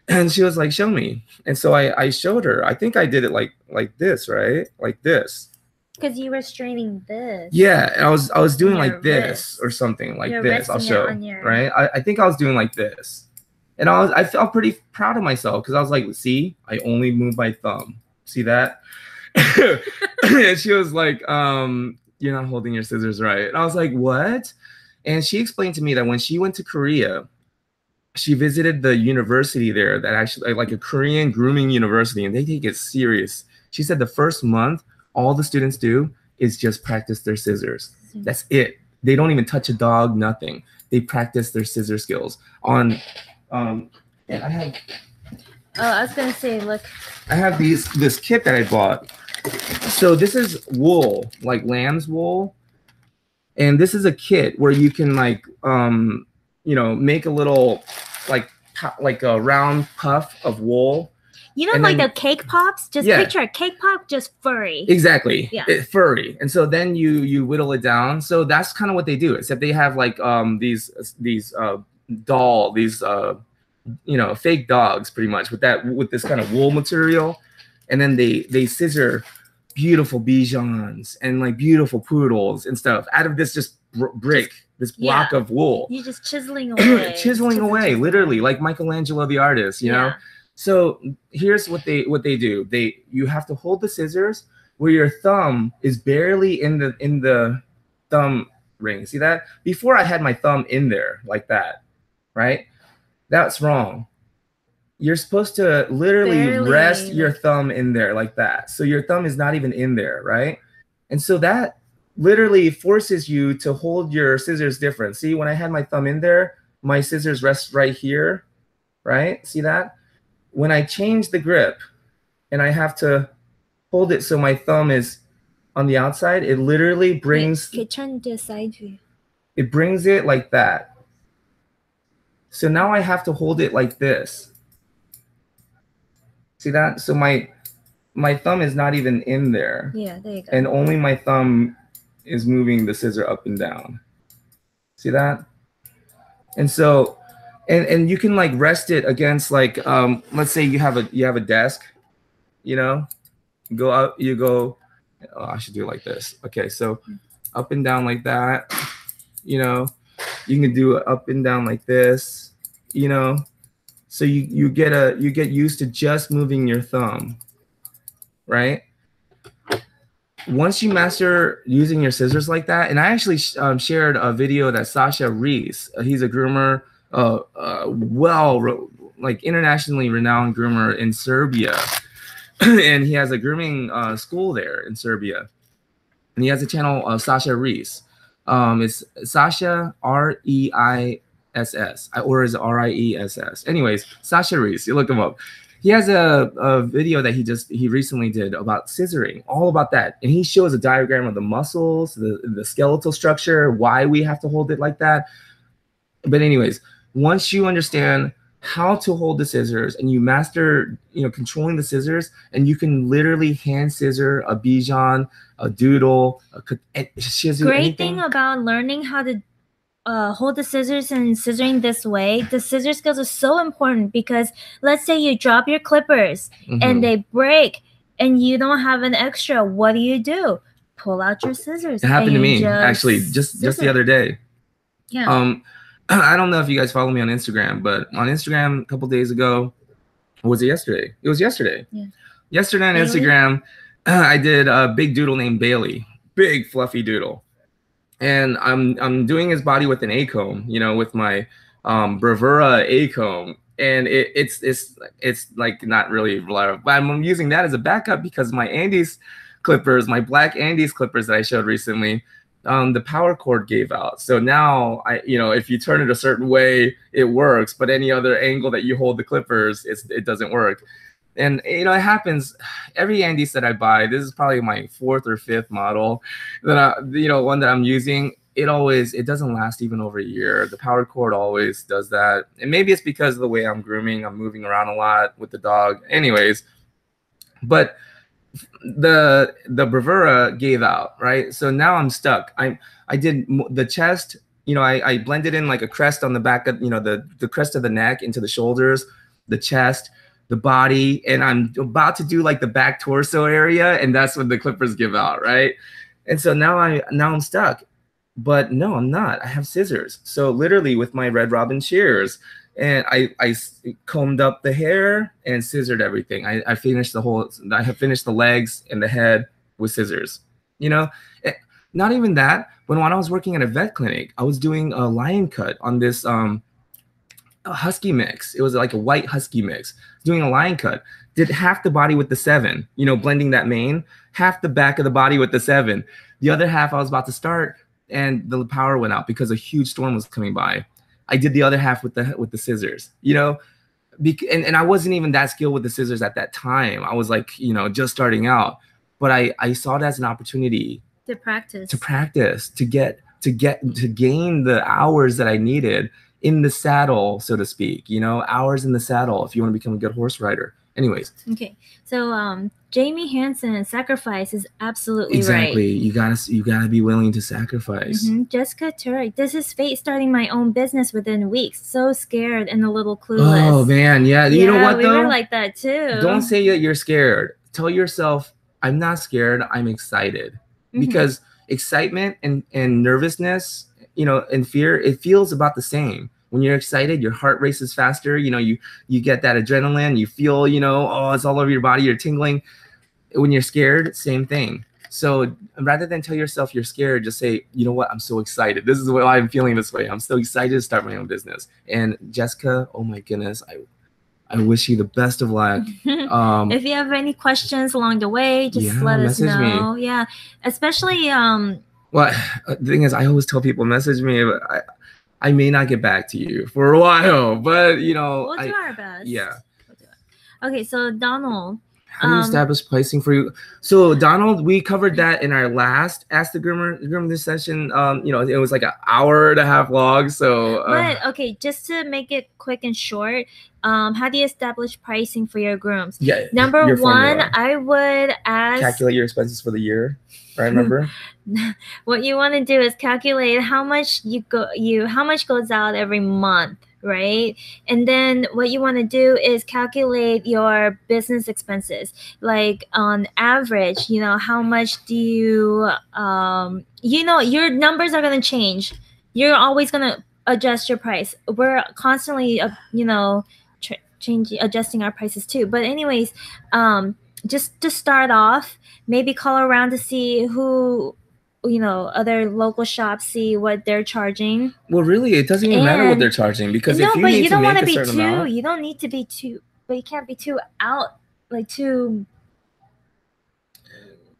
And she was like, show me. And so I showed her. I think I did it like this, right? Like this. Because you were straining this. Yeah, I was doing like this wrist. or something like You're this. I'll resting show, it on your... right? I think I was doing like this. And I felt pretty proud of myself because I was like, see, I only move my thumb. See that? And she was like, you're not holding your scissors right. And I was like, what? And she explained to me that when she went to Korea, she visited the university there that actually, like a Korean grooming university, and they take it serious. She said the first month, all the students do is just practice their scissors. That's it. They don't even touch a dog, nothing. They practice their scissor skills on, and I have... Oh, I was gonna say, look. I have this kit that I bought. So this is wool, like lamb's wool. And this is a kit where you can like, you know, make a little like a round puff of wool. You know, and like the cake pops? Just picture a cake pop, just furry. Exactly. Yeah. Furry. And so then you whittle it down. So that's kind of what they do, except they have like these you know, fake dogs pretty much with this kind of wool material. And then they scissor beautiful Bijans and like beautiful poodles and stuff out of this just brick, this block of wool. You're just chiseling away. chiseling away, literally, like Michelangelo the artist, you know? So here's what they do. You have to hold the scissors where your thumb is barely in the thumb ring. See that? Before I had my thumb in there like that, right? That's wrong. You're supposed to literally rest your thumb in there like that. So your thumb is not even in there, right? And so that literally forces you to hold your scissors different. See, when I had my thumb in there, my scissors rest right here, right? See that? When I change the grip and I have to hold it so my thumb is on the outside, it literally brings... Okay, turn this side view. It brings it like that. So now I have to hold it like this. See that? So my thumb is not even in there. Yeah, there you go. And only my thumb is moving the scissor up and down. See that? And so, and you can like rest it against like, let's say you have a desk, you know, go up, you go, oh, I should do it like this. Okay, so up and down like that, you know, you can do it up and down like this, you know. So you get used to just moving your thumb, right? Once you master using your scissors like that, and I actually shared a video that Sasha Reese, he's a groomer, like internationally renowned groomer in Serbia, and he has a grooming school there in Serbia, and he has a channel, Sasha Reese. It's Sasha R-E-I-S-S, or is it R-I-E-S-S? Anyways, Sasha Reese, you look him up. He has a video that he recently did about scissoring, all about that. And he shows a diagram of the muscles, the skeletal structure, why we have to hold it like that. But anyways, once you understand how to hold the scissors and you master, you know, controlling the scissors, and you can literally hand scissor a Bijan, a doodle, a shizu, Great anything. thing about learning how to hold the scissors and scissoring this way, the scissor skills are so important, because let's say you drop your clippers and they break and you don't have an extra. What do? Pull out your scissors. It happened to me actually just the other day. Yeah. I don't know if you guys follow me on Instagram, but on Instagram a couple days ago, or was it yesterday? It was yesterday. Yeah. Yesterday on Instagram, I did a big doodle named Bailey, big fluffy doodle. And I'm doing his body with an A-comb, you know, with my Bravura A-comb, and it's like not really reliable, but I'm using that as a backup because my Andes clippers, my black Andes clippers that I showed recently, the power cord gave out. So now if you turn it a certain way, it works, but any other angle that you hold the clippers, it doesn't work. And it happens every Andy set I buy. This is probably my 4th or 5th model that one that I'm using. It doesn't last even over a year. The power cord always does that. And maybe it's because of the way I'm grooming. I'm moving around a lot with the dog. Anyways, but the Bravura gave out, right? So now I'm stuck. I did the chest, I blended in like a crest on the back of, the crest of the neck into the shoulders, the chest, the body, and I'm about to do like the back torso area, and that's when the clippers give out, right? And so now I'm stuck. But no, I'm not. I have scissors. So literally with my Red Robin shears, and I combed up the hair and scissored everything. I have finished the legs and the head with scissors. Not even that. When I was working at a vet clinic, I was doing a lion cut on this a husky mix. It was like a white husky mix. Doing a lion cut. Did half the body with the 7, blending that mane, half the back of the body with the 7. The other half I was about to start, and the power went out because a huge storm was coming by. I did the other half with the scissors, and I wasn't even that skilled with the scissors at that time. I was like, just starting out, but I saw it as an opportunity to practice, to gain the hours that I needed in the saddle, so to speak, hours in the saddle if you want to become a good horse rider. Anyways. Okay. So Jamie Hansen, sacrifice is absolutely exactly right. You gotta be willing to sacrifice. Jessica Turek, this is fate starting my own business within weeks. So scared and a little clueless. Oh man, yeah. You know what though? We were like that too. Don't say that you're scared. Tell yourself, I'm not scared, I'm excited. Because excitement and nervousness, and fear, it feels about the same. When you're excited, your heart races faster. You get that adrenaline. You feel, it's all over your body. You're tingling. When you're scared, same thing. So rather than tell yourself you're scared, just say, you know what? I'm so excited. This is why I'm feeling this way. I'm so excited to start my own business. And Jessica, oh my goodness, I wish you the best of luck. If you have any questions along the way, just let us know. Me. Yeah, especially. Well, the thing is, I always tell people message me, but I may not get back to you for a while, but we'll do our best. Yeah. We'll do it. Okay, so Donald. How do you establish pricing for you? So Donald, we covered that in our last Ask the Groomer this session. It was like an hour and a half long. So but okay, just to make it quick and short, how do you establish pricing for your grooms? Yeah. Number one, formula. I would ask calculate your expenses for the year. Right, remember? What you want to do is calculate how much how much goes out every month, right? And then what you want to do is calculate your business expenses. Like on average, how much do you your numbers are going to change. You're always going to adjust your price. We're constantly adjusting our prices too. But anyways, just to start off, maybe call around to see who, other local shops, see what they're charging. Well, really, it doesn't even matter what they're charging, because if you need to make a certain amount, you don't need to be too, but you can't be too out, like too.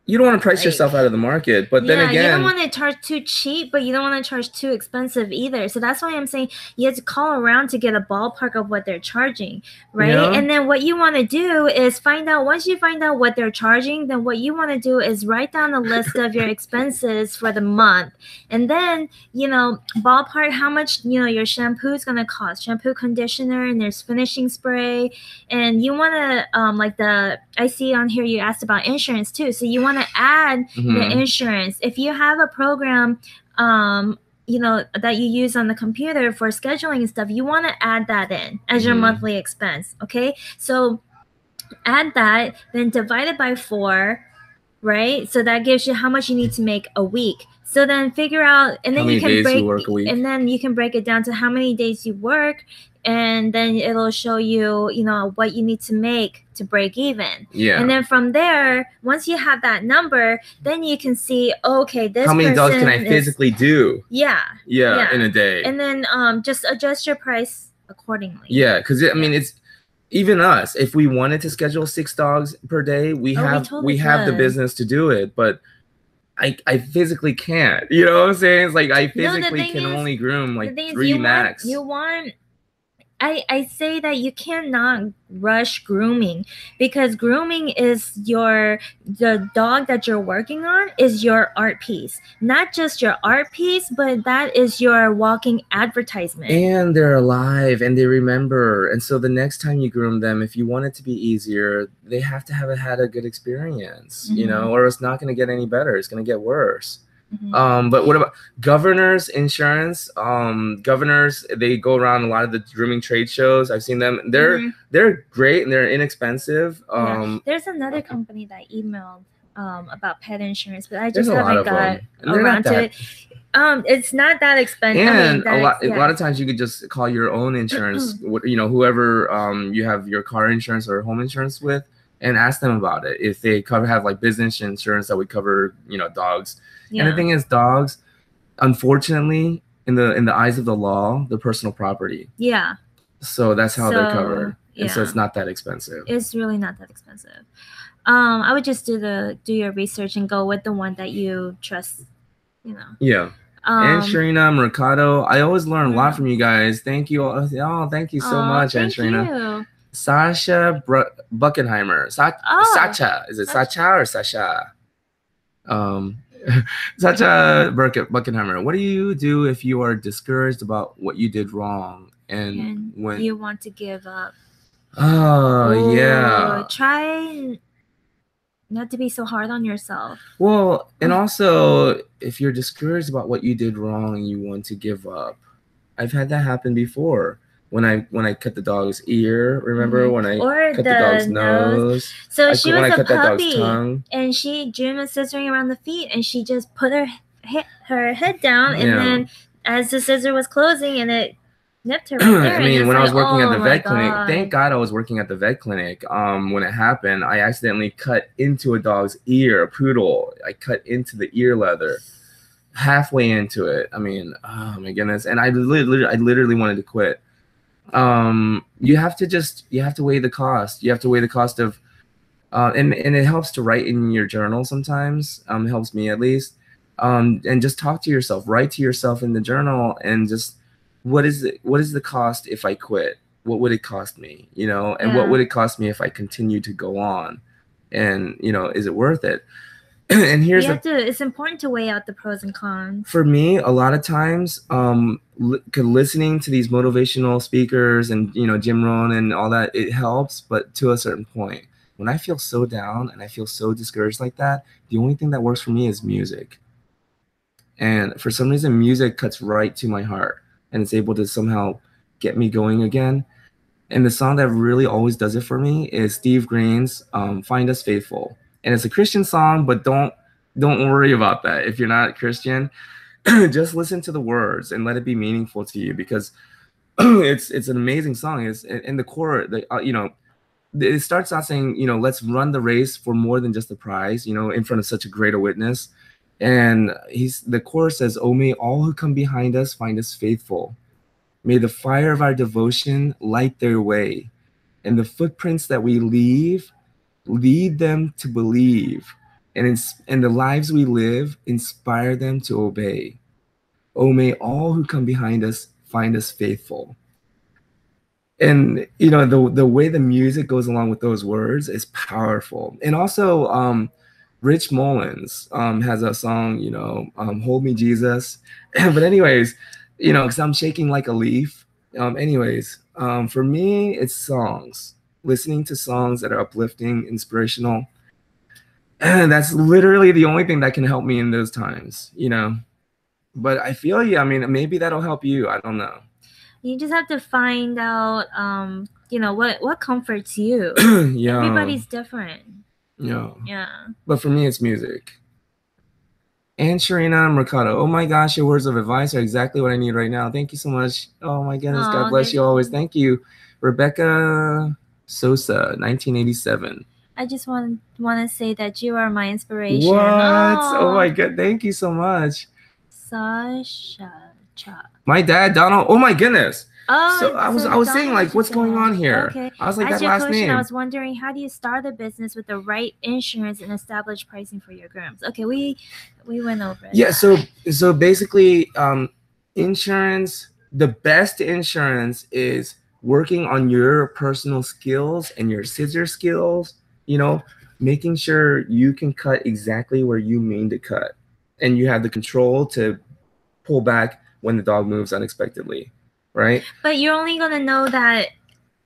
You don't want to price yourself out of the market, but then again, you don't want to charge too cheap, but you don't want to charge too expensive either. So that's why I'm saying you have to call around to get a ballpark of what they're charging, right? Yeah. And then what you want to do is once you find out what they're charging, then what you want to do is write down a list of your expenses for the month. And then, ballpark how much, your shampoo is going to cost, shampoo, conditioner, and there's finishing spray. And you want to, I see on here you asked about insurance too. So you want to add the insurance. If you have a program that you use on the computer for scheduling and stuff, you want to add that in as your monthly expense. Okay, so add that, then divide it by 4, right? So that gives you how much you need to make a week. So then figure out, and then you can break it down to how many days you work, and then it'll show you, what you need to make to break even. Yeah. And then from there, once you have that number, then you can see, okay, this how many dogs can I physically do? Yeah, in a day. And then just adjust your price accordingly. Yeah, because it's even us. If we wanted to schedule 6 dogs per day, we have the business to do it, but I physically can't. You know what I'm saying? It's like I No, the physically thing can is- only groom The like thing is, 3 max. You want. I say that you cannot rush grooming, because grooming is the dog that you're working on is your art piece. Not just your art piece, but that is your walking advertisement. And they're alive and they remember. And so the next time you groom them, if you want it to be easier, they have to have had a good experience, you know, or it's not going to get any better. It's going to get worse. But what about Governors Insurance? Governors, they go around a lot of the grooming trade shows. I've seen them. They're great and they're inexpensive. There's another company that emailed about pet insurance, but I There's just a lot haven't of got them. And they're not around to that- it. It's not that expensive. And I mean, a lot of times you could just call your own insurance, you know, whoever you have your car insurance or home insurance with, and ask them about it. If they have like business insurance that would cover, you know, dogs. Yeah. And the thing is, dogs, unfortunately, in the eyes of the law, they're personal property. Yeah. So that's how they're covered. And so yeah. it's not that expensive. It's really not that expensive. I would just do your research and go with the one that you trust, you know. Yeah. And Sharina Mercado, I always learn a lot from you guys. Thank you. Oh, thank you so much, thank Sharina. you. Sasha Buckenheimer. Sacha. Is it Sacha or Sasha? Sacha Buckenheimer. What do you do if you are discouraged about what you did wrong and when you want to give up? Oh, yeah. Try not to be so hard on yourself. Well, and also if you're discouraged about what you did wrong and you want to give up. I've had that happen before. When I cut the dog's ear, remember when I cut the dog's nose? So she was a puppy, and June was scissoring around the feet, and she just put her head down, and then as the scissor was closing, and it nipped her right there. I mean, when I was working at the vet clinic, thank God I was working at the vet clinic. When it happened, I accidentally cut into a dog's ear, a poodle. I cut into the ear leather, halfway into it. I mean, oh my goodness! And I literally wanted to quit. You have to weigh the cost. You have to weigh the cost of, and it helps to write in your journal sometimes. It helps me at least. And just talk to yourself, write to yourself in the journal, and just what is the cost if I quit? What would it cost me? You know, and what would it cost me if I continue to go on? And you know, is it worth it? And here's it's important to weigh out the pros and cons. For me, a lot of times, listening to these motivational speakers and, you know, Jim Rohn and all that, it helps, but to a certain point. When I feel so down and I feel so discouraged like that, the only thing that works for me is music. And for some reason, music cuts right to my heart, and it's able to somehow get me going again. And the song that really always does it for me is Steve Green's "Find Us Faithful." And it's a Christian song, but don't worry about that. If you're not Christian, just listen to the words and let it be meaningful to you, because it's an amazing song. It's in the core, you know, it starts out saying, you know, let's run the race for more than just the prize, you know, in front of such a great witness. And the chorus says, "Oh, may all who come behind us find us faithful. May the fire of our devotion light their way, and the footprints that we leave lead them to believe, and the lives we live inspire them to obey. Oh, may all who come behind us find us faithful." And you know, the way the music goes along with those words is powerful. And also Rich Mullins has a song, you know, "Hold Me Jesus." But anyways, you know, because I'm shaking like a leaf. For me, it's songs. Listening to songs that are uplifting, inspirational. And that's literally the only thing that can help me in those times, you know. But I feel I mean, maybe that'll help you. I don't know. You just have to find out, you know, what comforts you. Yeah. Everybody's different. Yeah. Yeah. But for me, it's music. And Sharina Mercado, oh my gosh, your words of advice are exactly what I need right now. Thank you so much. Oh my goodness, God bless you always. Thank you. Rebecca Sosa, 1987. I just want to say that you are my inspiration. What? Oh my God, thank you so much. Sasha. My dad, Donald. Oh my goodness. Oh, So I was saying, like, Donald what's going on here? Okay. I was like, As that your last question, name. I was wondering, how do you start a business with the right insurance and establish pricing for your grooms? Okay, we went over it. Yeah, so basically, insurance, the best insurance is working on your personal skills and your scissor skills, making sure you can cut exactly where you mean to cut, and you have the control to pull back when the dog moves unexpectedly, right? But you're only gonna know that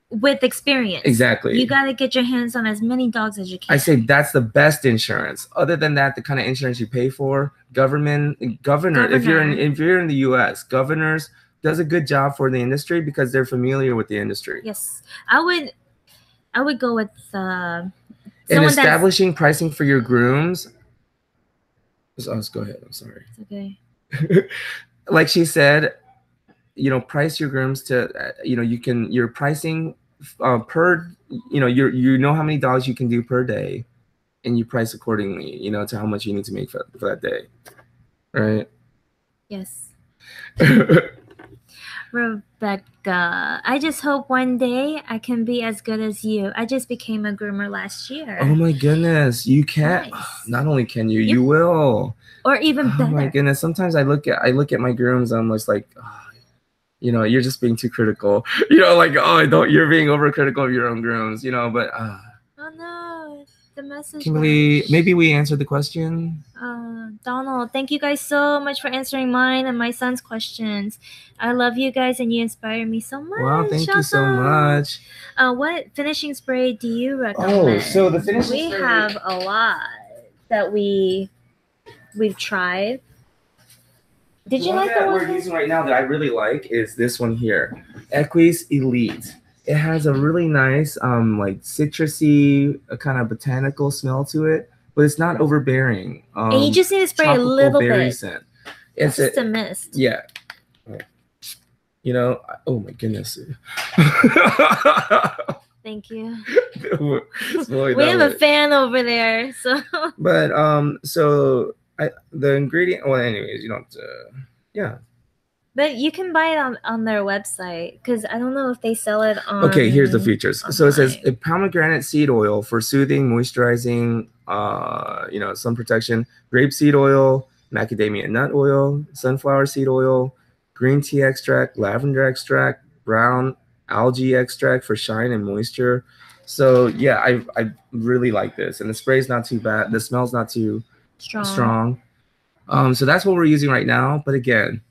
with experience. Exactly. You gotta get your hands on as many dogs as you can. I say that's the best insurance. Other than that, the kind of insurance you pay for, governor. If you're in the U.S., governors does a good job for the industry because they're familiar with the industry. Yes, I would go with and establishing pricing for your grooms. Let's go ahead. I'm sorry. It's okay. Like she said, price your grooms to, you're pricing per, you know how many dogs you can do per day, and you price accordingly, to how much you need to make for that day, right? Yes. Rebecca, I just hope one day I can be as good as you. I just became a groomer last year. Oh my goodness, you can. Nice. Not only can you will. Or even better. Oh my goodness, sometimes I look at my grooms, I'm just like, you're just being too critical. You're being overcritical of your own grooms, but. Oh no, the message. Kimberly, maybe we answered the question. Donald, thank you guys so much for answering mine and my son's questions. I love you guys and you inspire me so much. Wow, thank you so much. What finishing spray do you recommend? Oh, so the finishing spray. We have a lot that we've tried. Did you like the one we're using right now that I really like is this one here, Equis Elite. It has a really nice, like citrusy, kind of botanical smell to it, but it's not overbearing. And you just need to spray a little bit. Scent. It's just a mist. Yeah. Oh my goodness. Thank you. We have a fan over there, so. But the ingredient. Well, anyways, you don't. Yeah. But you can buy it on their website because I don't know if they sell it on. Okay, here's the features. Online. So it says pomegranate seed oil for soothing, moisturizing, sun protection, grapeseed oil, macadamia nut oil, sunflower seed oil, green tea extract, lavender extract, brown algae extract for shine and moisture. So yeah, I really like this, and the spray's not too bad. The smell's not too strong. So that's what we're using right now. But again,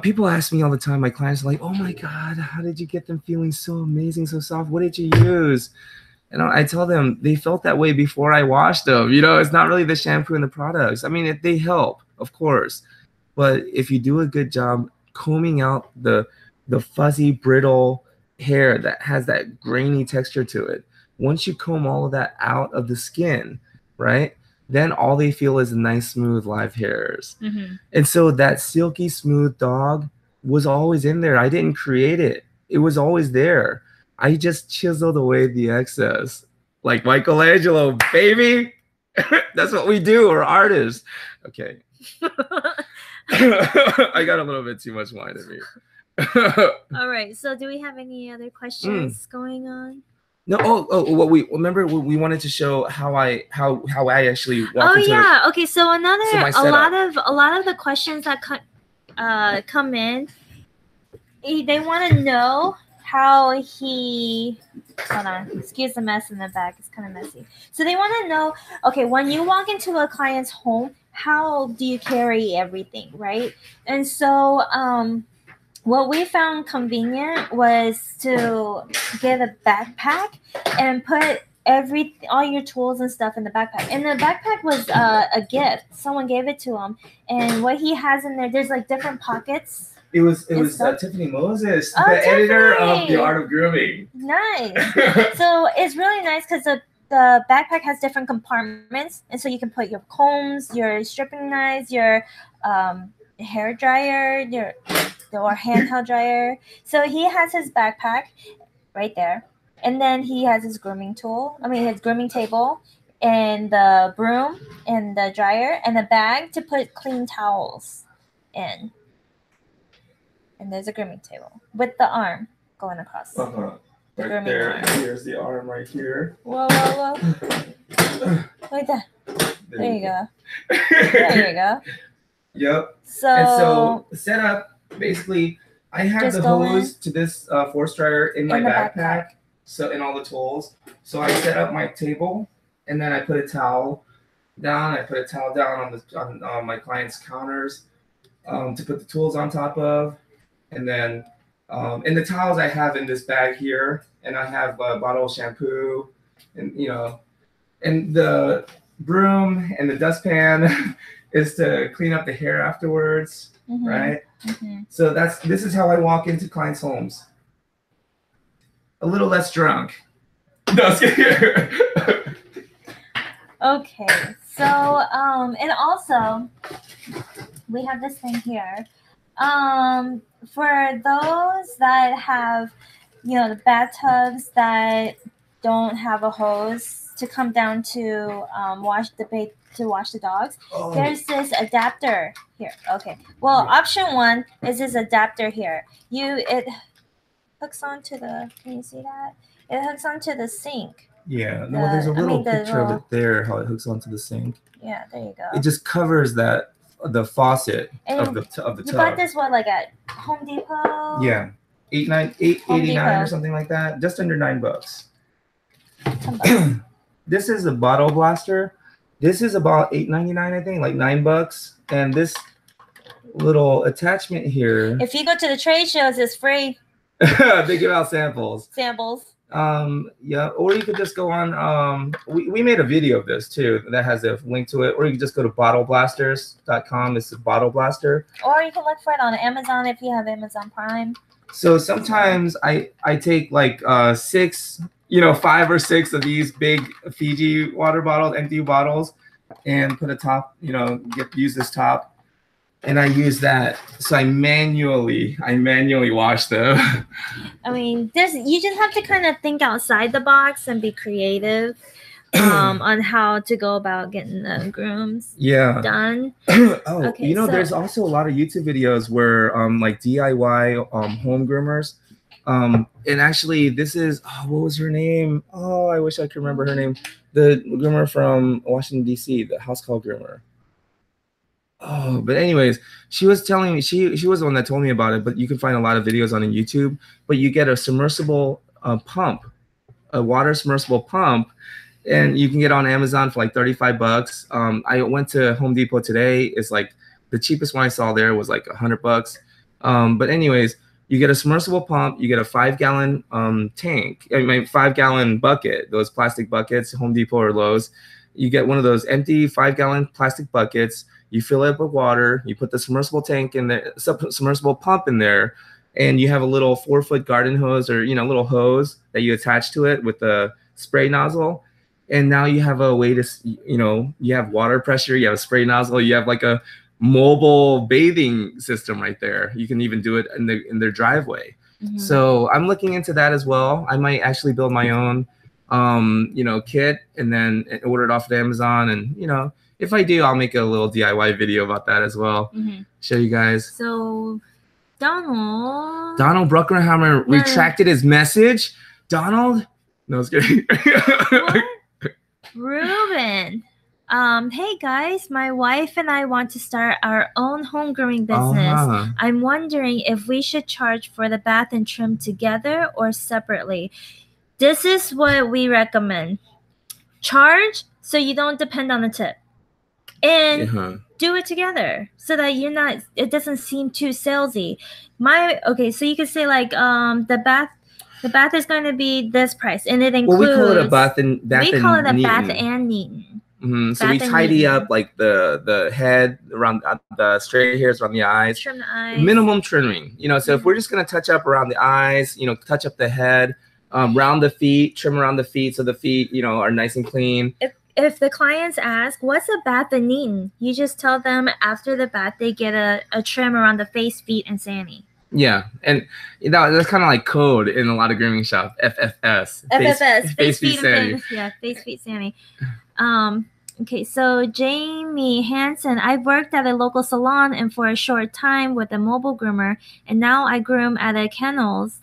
people ask me all the time, my clients are like, oh my God, how did you get them feeling so amazing, so soft? What did you use? And I tell them they felt that way before I washed them. It's not really the shampoo and the products. I mean, they help, of course. But if you do a good job combing out the fuzzy, brittle hair that has that grainy texture to it, once you comb all of that out of the skin, right? Then all they feel is nice, smooth, live hairs. Mm-hmm. And so that silky smooth dog was always in there. I didn't create it. It was always there. I just chiseled away the excess. Like Michelangelo, baby. That's what we do. We're artists. Okay. I got a little bit too much wine in me. All right. So do we have any other questions going on? No. What we wanted to show how I actually walked into yeah. Okay. So a lot of the questions that come in, they want to know how he. Hold on. Excuse the mess in the back. It's kind of messy. So they want to know. Okay, when you walk into a client's home, how do you carry everything, right? And so what we found convenient was to get a backpack and put all your tools and stuff in the backpack. And the backpack was a gift. Someone gave it to him. And what he has in there's like different pockets. It was Tiffany Moses, the editor of The Art of Grooming. Nice. So it's really nice because the backpack has different compartments. And so you can put your combs, your stripping knives, your hair dryer, or handheld dryer. So he has his backpack right there. And then he has his grooming his grooming table, and the broom, and the dryer, and a bag to put clean towels in. And there's a grooming table with the arm going across. Right grooming there. arm. Here's the arm right here. Whoa, whoa, whoa. Like that. There you go. There you go. Yep. So, and so setup, basically, I have Just the go hose to this force dryer in my the backpack. So, in all the tools. So I set up my table, and then I put a towel down. I put a towel down on my client's counters to put the tools on top of. And then, and the towels I have in this bag here, and I have a bottle of shampoo, and and the broom and the dustpan is to clean up the hair afterwards, right? So this is how I walk into clients' homes. A little less drunk. No, okay, so and also we have this thing here. For those that have, the bathtubs that don't have a hose to come down to wash the dogs, there's this adapter here. Okay. Well, option 1 is this adapter here. It hooks onto the. Can you see that? It hooks onto the sink. Yeah. No, there's a little picture of it there. How it hooks onto the sink. Yeah. There you go. It just covers the faucet of the tub. You got this like at Home Depot? Yeah, $8.89 or something like that. Just under $9. $10. This is a bottle blaster. This is about $8.99, I think, like $9. And this little attachment here. If you go to the trade shows, it's free. They give out samples. Yeah, or you could just go on. We made a video of this too that has a link to it, or you can just go to bottleblasters.com. This is Bottle Blaster. Or you can look for it on Amazon if you have Amazon Prime. So sometimes I take like 6, 5 or 6 of these big Fiji water bottles, empty bottles, and put a top. Use this top. And I use that, so I manually wash them. I mean, you just have to kind of think outside the box and be creative on how to go about getting the grooms done. Okay, there's also a lot of YouTube videos where like DIY home groomers. And actually, this is what was her name? Oh, I wish I could remember her name. The groomer from Washington D.C., the house call groomer. Oh, but anyways, she was telling me she was the one that told me about it. But you can find a lot of videos on YouTube. But you get a submersible pump, a water submersible pump, and you can get it on Amazon for like $35. I went to Home Depot today. It's like the cheapest one I saw there was like $100. But anyways, you get a submersible pump. You get a 5-gallon tank. 5-gallon bucket. Those plastic buckets, Home Depot or Lowe's. You get one of those empty 5-gallon plastic buckets. You fill it up with water. You put the submersible tank in there, submersible pump in there, and you have a little 4-foot garden hose or little hose that you attach to it with a spray nozzle. And now you have a way to you have water pressure. You have a spray nozzle. You have like a mobile bathing system right there. You can even do it in their driveway. So I'm looking into that as well. I might actually build my own kit and then order it off of Amazon, and if I do, I'll make a little DIY video about that as well. Show you guys. So Donald Bruckenhammer retracted his message. Donald? No, it's kidding. Ruben. Hey guys, my wife and I want to start our own home grooming business. I'm wondering if we should charge for the bath and trim together or separately. This is what we recommend. Charge so you don't depend on the tip. And do it together so that it doesn't seem too salesy. So you could say like the bath is going to be this price, and it includes. Well, we call it a bath and bath and neaten. So we tidy up like the head around the straight hairs around the eyes. Trim the eyes. Minimum trimming. So if we're just gonna touch up around the eyes, touch up the head, round the feet, trim around the feet so the feet, are nice and clean. If the clients ask, what's a bath and neaten? You just tell them after the bath, they get a trim around the face, feet, and sani. Yeah. And that's kind of like code in a lot of grooming shops. FFS. FFS. Face, feet, sani. Yeah, face, feet, sani. Okay, so Jamie Hansen, I worked at a local salon and for a short time with a mobile groomer, and now I groom at a kennels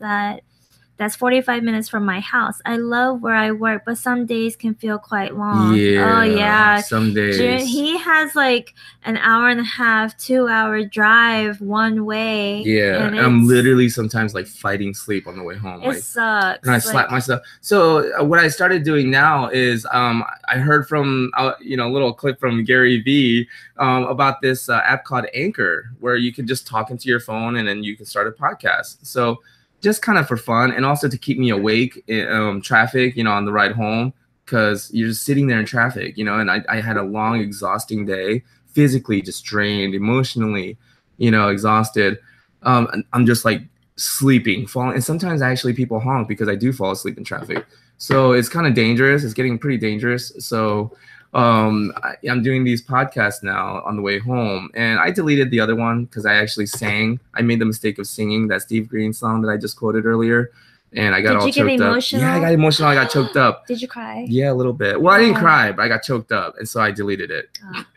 that's 45 minutes from my house. I love where I work, but some days can feel quite long. Yeah. Oh, yeah. Some days. He has like an hour and a half, 2-hour drive one way. Yeah. And I'm literally sometimes like fighting sleep on the way home. It sucks. And I slap myself. So what I started doing now is I heard from, a little clip from Gary Vee about this app called Anchor, where you can just talk into your phone and then you can start a podcast. So just kind of for fun, and also to keep me awake in traffic, on the ride home, because you're just sitting there in traffic, and I had a long, exhausting day, physically just drained, emotionally, exhausted. I'm just like sleeping, falling, and sometimes actually people honk because I do fall asleep in traffic. So it's kind of dangerous. It's getting pretty dangerous. So I'm doing these podcasts now on the way home, and I deleted the other one because I actually sang. I made the mistake of singing that Steve Green song that I just quoted earlier, and I got all choked up. Did you get emotional? Yeah, I got emotional. I got choked up. Did you cry? Yeah, a little bit. Well, I didn't cry, but I got choked up, and so I deleted it.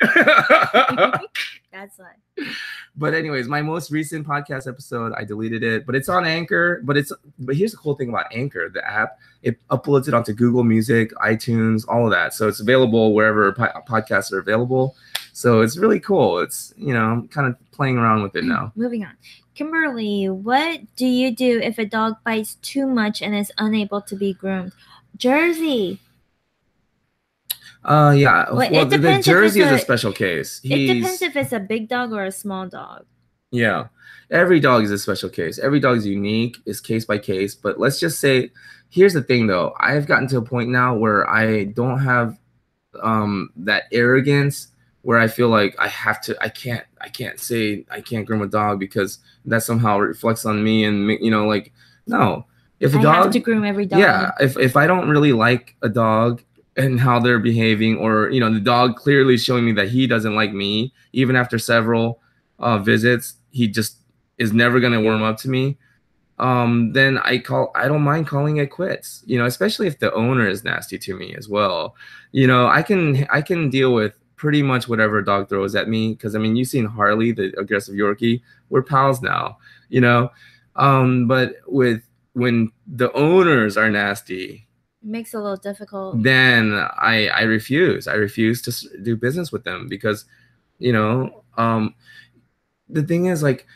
Oh. That's why. But anyways, my most recent podcast episode, I deleted it, but it's on Anchor. But here's the cool thing about Anchor, the app. It uploads it onto Google Music, iTunes, all of that. So it's available wherever podcasts are available. So it's really cool. It's, kind of playing around with it now. Moving on. Kimberly, what do you do if a dog bites too much and is unable to be groomed? Jersey. Yeah. Well, the Jersey is a special case. It depends if it's a big dog or a small dog. Yeah. Every dog is a special case. Every dog is unique. It's case by case. But let's just say, here's the thing, though. I've gotten to a point now where I don't have that arrogance where I feel like I can't say I can't groom a dog because that somehow reflects on me and, no. If a dog, I have to groom every dog. Yeah. If I don't really like a dog and how they're behaving, or the dog clearly showing me that he doesn't like me, even after several visits, he just is never going to warm up to me, then I don't mind calling it quits, especially if the owner is nasty to me as well. I can deal with pretty much whatever a dog throws at me, because you've seen Harley, the aggressive Yorkie. We're pals now, but when the owners are nasty, it makes it a little difficult. Then I refuse. I refuse to do business with them because, the thing is, like,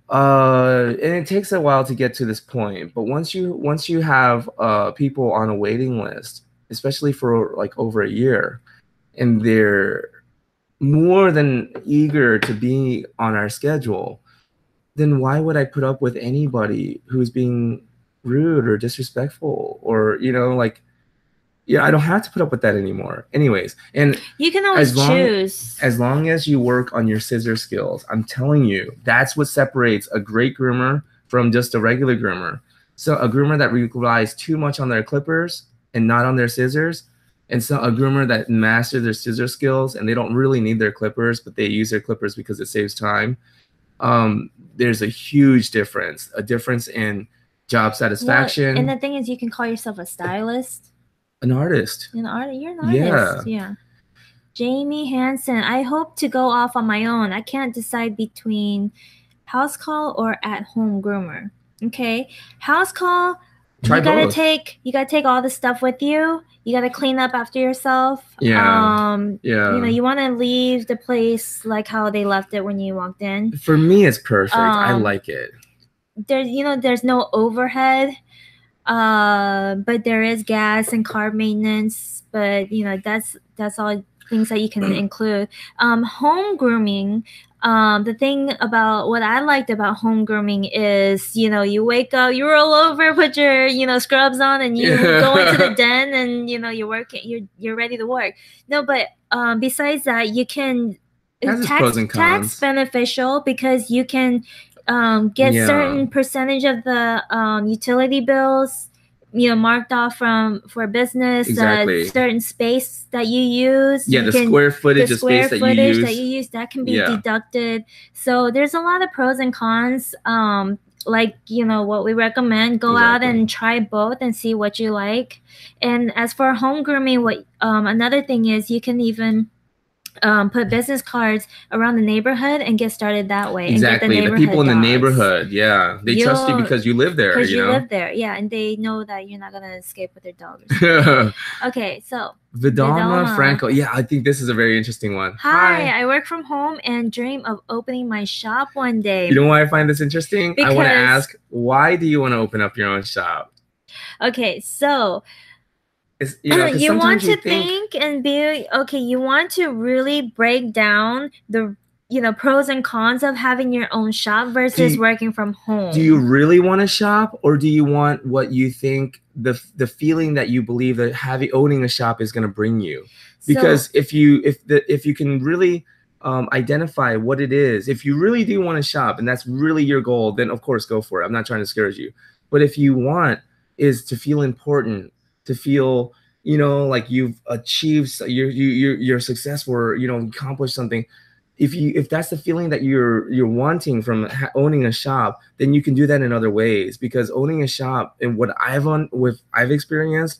and it takes a while to get to this point. But once you have people on a waiting list, especially for like over a year, and they're more than eager to be on our schedule, then why would I put up with anybody who's being rude or disrespectful, or I don't have to put up with that anymore. Anyways, and you can always choose. As long as you work on your scissor skills, I'm telling you, that's what separates a great groomer from just a regular groomer. So a groomer that relies too much on their clippers and not on their scissors, and so a groomer that masters their scissor skills and they don't really need their clippers, but they use their clippers because it saves time. There's a huge difference, in job satisfaction. And the thing is, you can call yourself a stylist. An artist. You're an artist. Yeah. Jamie Hansen, I hope to go off on my own. I can't decide between house call or at-home groomer. Okay. House call, you gotta take all the stuff with you. You gotta clean up after yourself. Yeah. You want to leave the place like how they left it when you walked in. For me, it's perfect. I like it. There's no overhead, but there is gas and car maintenance, but that's all things that you can include. Home grooming, the thing about what I liked about home grooming is, you wake up, you roll over, put your scrubs on, and you go into the den, and you're working, you're ready to work. No, but besides that, you can tax beneficial because you can get certain percentage of the utility bills, marked off for business. Exactly. Certain space that you use. Yeah, square footage of space that you use that can be deducted. So there's a lot of pros and cons. like what we recommend, go out and try both and see what you like. And as for home grooming, what another thing is, you can even put business cards around the neighborhood and get started that way. Exactly. And the people in the neighborhood, yeah, they trust you because you live there. Because you live there, yeah, and they know that you're not gonna escape with their dog. Okay, so Vidalma Franco. Yeah, I think this is a very interesting one. Hi, I work from home and dream of opening my shop one day. You know why I find this interesting? Because I want to ask, why do you want to open up your own shop? Okay, so you want to think and be okay. You want to really break down the pros and cons of having your own shop versus working from home. Do you really want a shop, or do you want what you think the feeling that you believe that owning a shop is going to bring you? Because if you can really identify what it is, if you really do want a shop and that's really your goal, then of course go for it. I'm not trying to discourage you, but if you want is to feel important, to feel like you've achieved, you're successful, or accomplished something. If that's the feeling that you're wanting from owning a shop, then you can do that in other ways. Because owning a shop and what I've experienced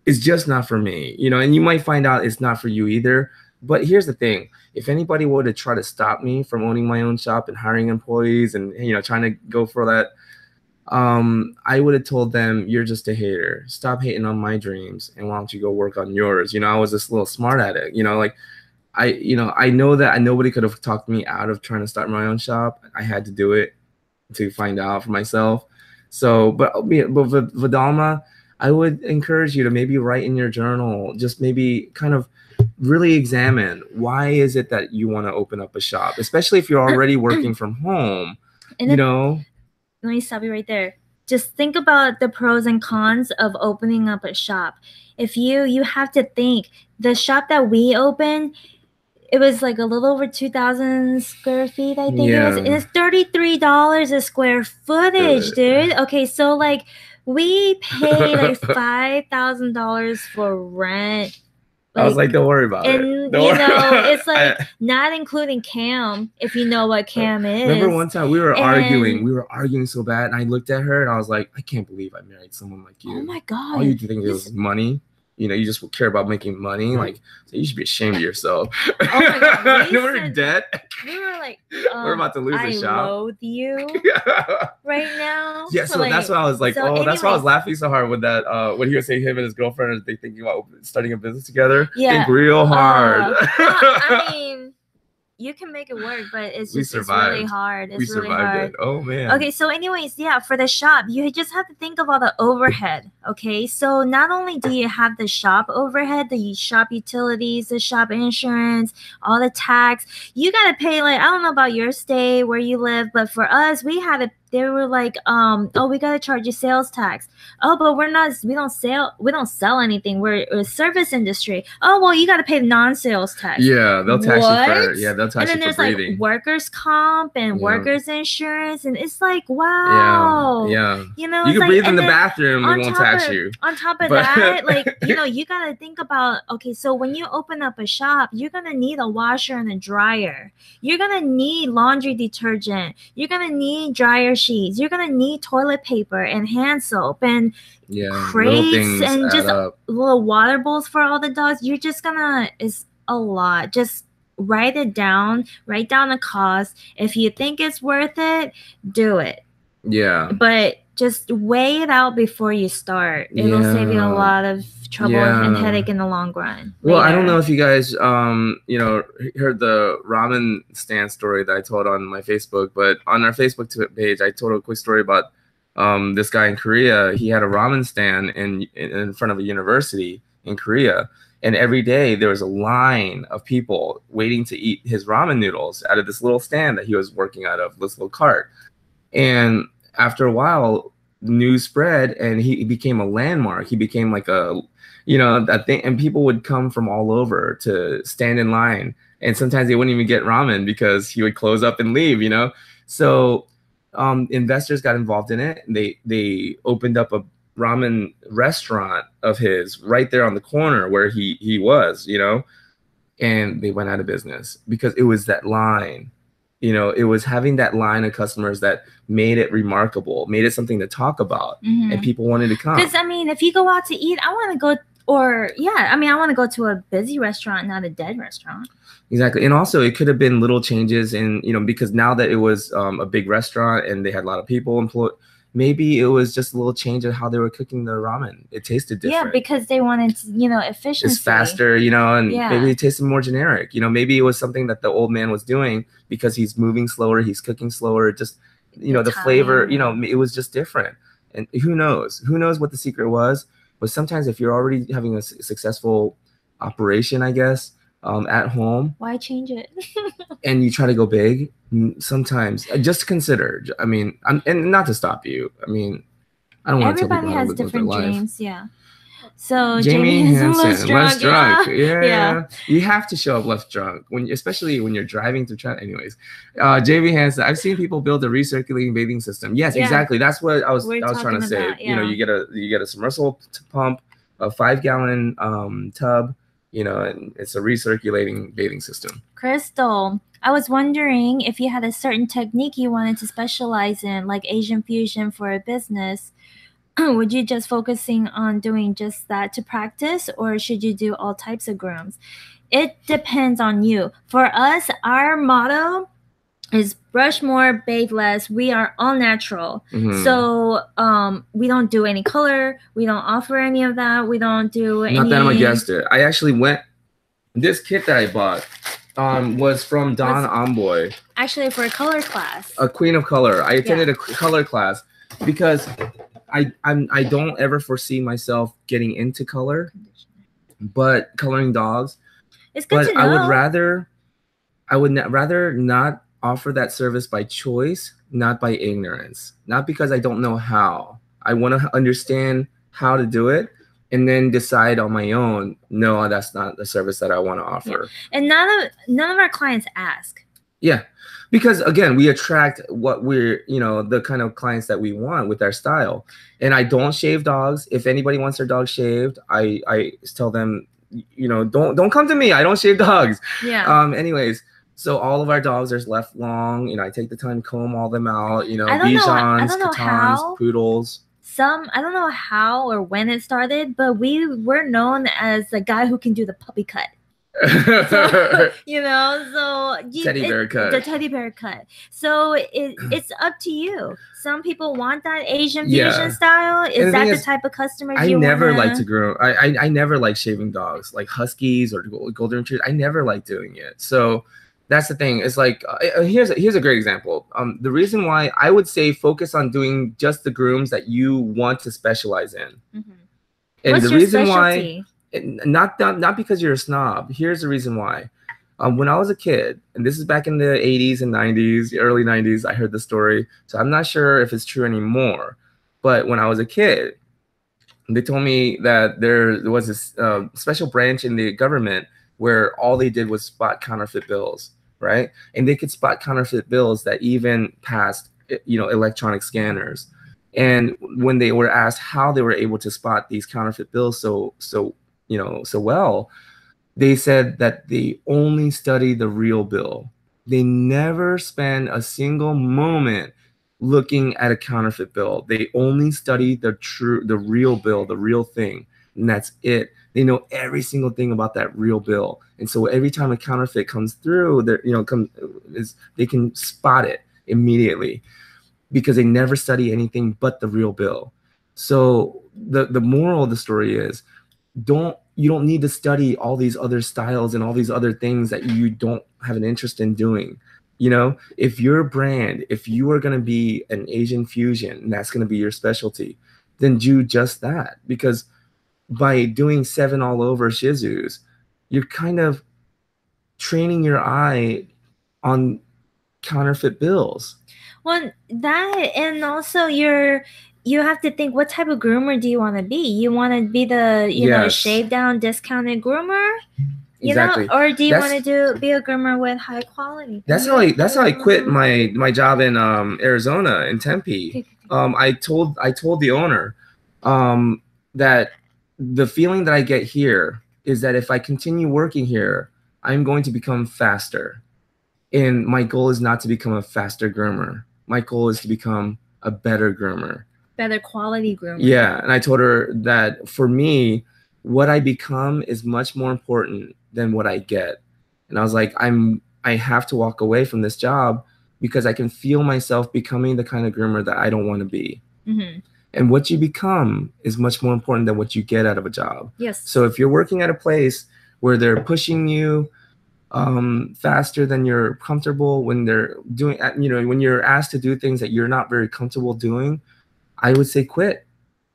is just not for me. And you might find out it's not for you either. But here's the thing: if anybody were to try to stop me from owning my own shop and hiring employees and trying to go for that, I would have told them, you're just a hater. Stop hating on my dreams, and why don't you go work on yours? I was just a little smart at it. I know that nobody could have talked me out of trying to start my own shop. I had to do it to find out for myself. So, but Vidalma, I would encourage you to maybe write in your journal, just maybe kind of really examine, why is it that you want to open up a shop, especially if you're already working from home, Let me stop you right there. Just think about the pros and cons of opening up a shop. If you have to think, the shop that we opened, it was like a little over 2,000 square feet, I think it was. It's $33 a square footage, dude. Okay, so like we pay like $5,000 for rent. I was like, don't worry about it. And it's like not including Cam, if you know what Cam is. Remember one time we were arguing so bad, and I looked at her and I was like, I can't believe I married someone like you. Oh my God. All you think is money. You just care about making money. Like, so you should be ashamed of yourself. Oh my God. We're in debt. We were like, we're about to lose the shop. I loathe you right now. Yeah, so that's why I was like, that's why I was laughing so hard with that. When he was saying him and his girlfriend are thinking about starting a business together. Yeah. Think real hard. I mean, you can make it work, but it's really hard. It's really hard. Oh man. Okay, so anyways, yeah, for the shop, you just have to think of all the overhead. Okay, so not only do you have the shop overhead, the shop utilities, the shop insurance, all the tax, you gotta pay. Like, I don't know about your state where you live, but for us, we had to. They were like, we gotta charge you sales tax. Oh, but we don't sell anything. We're a service industry. Oh, well, you gotta pay non-sales tax. Yeah, they'll tax you for and then there's like workers' comp and workers' insurance, and it's like, wow. Yeah. You know, you can breathe in the bathroom, they won't tax you. On top of that, like, you gotta think about, okay, so when you open up a shop, you're gonna need a washer and a dryer. You're gonna need laundry detergent. You're gonna need dryer sheets. You're gonna need toilet paper and hand soap and crates and just little water bowls for all the dogs. You're just gonna, it's a lot. Just write it down. Write down the cost. If you think it's worth it, do it. Yeah. But just weigh it out before you start. It'll save you a lot of trouble and headache in the long run. Well, I don't know if you guys heard the ramen stand story that I told on my Facebook, but on our Facebook page, I told a quick story about this guy in Korea. He had a ramen stand in front of a university in Korea, and every day there was a line of people waiting to eat his ramen noodles out of this little stand that he was working out of, this little cart. And after a while, news spread, and he became a landmark. He became like that thing, and people would come from all over to stand in line. And sometimes they wouldn't even get ramen because he would close up and leave. So investors got involved in it. They opened up a ramen restaurant of his right there on the corner where he was. And they went out of business because it was that line. You know, it was having that line of customers that made it remarkable, made it something to talk about, and people wanted to come. Because I mean, if you go out to eat, I want to go, or I mean, I want to go to a busy restaurant, not a dead restaurant. Exactly. And also it could have been little changes in, you know, because now that it was a big restaurant and they had a lot of people employed, maybe it was just a little change in how they were cooking their ramen. It tasted different. Yeah, because they wanted, you know, efficiency. It's faster, you know, and maybe it tasted more generic. You know, maybe it was something that the old man was doing because he's moving slower, he's cooking slower. Just, you know, the flavor, you know, it was just different. And who knows? Who knows what the secret was? But sometimes if you're already having a successful operation, I guess, at home, why change it? And you try to go big, sometimes just consider. I mean, and not to stop you. I mean, I don't want to tell people how to live their life. Everybody has different dreams, yeah. So Jamie Hansen, less drunk. Yeah. You have to show up less drunk especially when you're driving through traffic. Anyways, Jamie Hansen, I've seen people build a recirculating bathing system. Yes, exactly. That's what I was trying to say. You know, you get a submersible pump, a 5-gallon tub. You know, and it's a recirculating bathing system. Crystal, I was wondering if you had a certain technique you wanted to specialize in, like Asian fusion for a business. Would you just focusing on doing just that to practice, or should you do all types of grooms? It depends on you. For us, our motto is brush more, bathe less. We are all natural. So we don't do any color. We don't offer any of that. We don't do any... Not that I'm against it. I actually this kit that I bought was from Don Amboy. Actually, for a color class. A queen of color. I attended a color class because I don't ever foresee myself getting into color, but coloring dogs. It's good to know. I would rather not offer that service by choice, not by ignorance, not because I don't know how. I want to understand how to do it and then decide on my own, no, that's not the service that I want to offer. And none of our clients ask. Yeah, because again, we attract what we're, you know, the kind of clients that we want with our style. And I don't shave dogs. If anybody wants their dog shaved, I tell them, you know, don't come to me. I don't shave dogs. Yeah. Anyways. So all of our dogs are left long. You know, I take the time to comb all them out. You know, Bichons, Catons, Poodles. I don't know how or when it started, but we were known as the guy who can do the puppy cut. So, you know, teddy bear cut. The teddy bear cut. So it's up to you. Some people want that Asian fusion style. Is that the type of customers you want? I never like to groom. I never like shaving dogs, like Huskies or Golden Retrievers. I never like doing it. So that's the thing. It's like here's a great example. The reason why I would say focus on doing just the grooms that you want to specialize in. And what's the your reason specialty? Why, not because you're a snob. Here's the reason why. When I was a kid, and this is back in the 80s and 90s, early 90s, I heard the story. So I'm not sure if it's true anymore. But when I was a kid, they told me that there was this special branch in the government where all they did was spot counterfeit bills. Right, and they could spot counterfeit bills that even passed, you know, electronic scanners. And when they were asked how they were able to spot these counterfeit bills so well, they said that they only study the real bill. They never spend a single moment looking at a counterfeit bill. They only study the real bill, the real thing, and that's it. They know every single thing about that real bill. And so every time a counterfeit comes through, they can spot it immediately because they never study anything but the real bill. So the moral of the story is you don't need to study all these other styles and all these other things that you don't have an interest in doing. You know, if your brand, if you are going to be an Asian fusion and that's going to be your specialty, then do just that. Because by doing 7 all over Shih Tzus, you're kind of training your eye on counterfeit bills. Well, that, and also you have to think, what type of groomer do you want to be? You want to be the, you know, shave down discounted groomer? You know, or do you want to be a groomer with high quality? That's how I quit my job in Arizona, in Tempe. I told the owner that the feeling that I get here is that if I continue working here, I'm going to become faster. And my goal is not to become a faster groomer. My goal is to become a better groomer. Better quality groomer. Yeah. And I told her that for me, what I become is much more important than what I get. And I was like, I have to walk away from this job because I can feel myself becoming the kind of groomer that I don't want to be. Mm-hmm. And what you become is much more important than what you get out of a job. Yes. So if you're working at a place where they're pushing you faster than you're comfortable, when they're doing, when you're asked to do things that you're not very comfortable doing, I would say quit.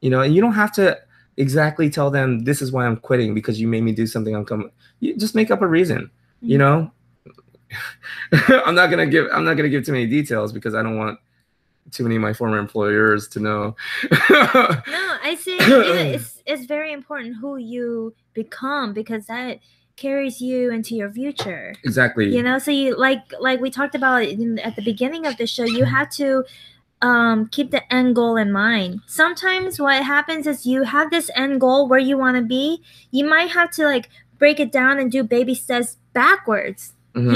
And you don't have to exactly tell them this is why I'm quitting because you made me do something uncomfortable. You just make up a reason. Mm-hmm. I'm not gonna give too many details because I don't want too many of my former employers to know. No, I see. It's very important who you become because that carries you into your future. Exactly. So you like we talked about at the beginning of the show, you have to keep the end goal in mind. Sometimes what happens is you have this end goal where you want to be. You might have to like break it down and do baby steps backwards, and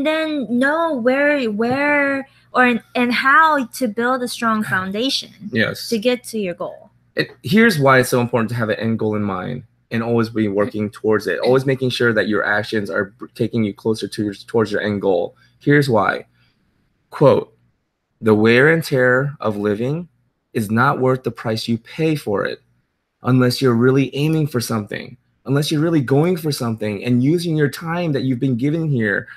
then know where and how to build a strong foundation. Yes. To get to your goal. Here's why it's so important to have an end goal in mind and always be working towards it. Always making sure that your actions are taking you closer towards your end goal. Here's why. Quote, "The wear and tear of living is not worth the price you pay for it unless you're really aiming for something, unless you're really going for something and using your time that you've been given here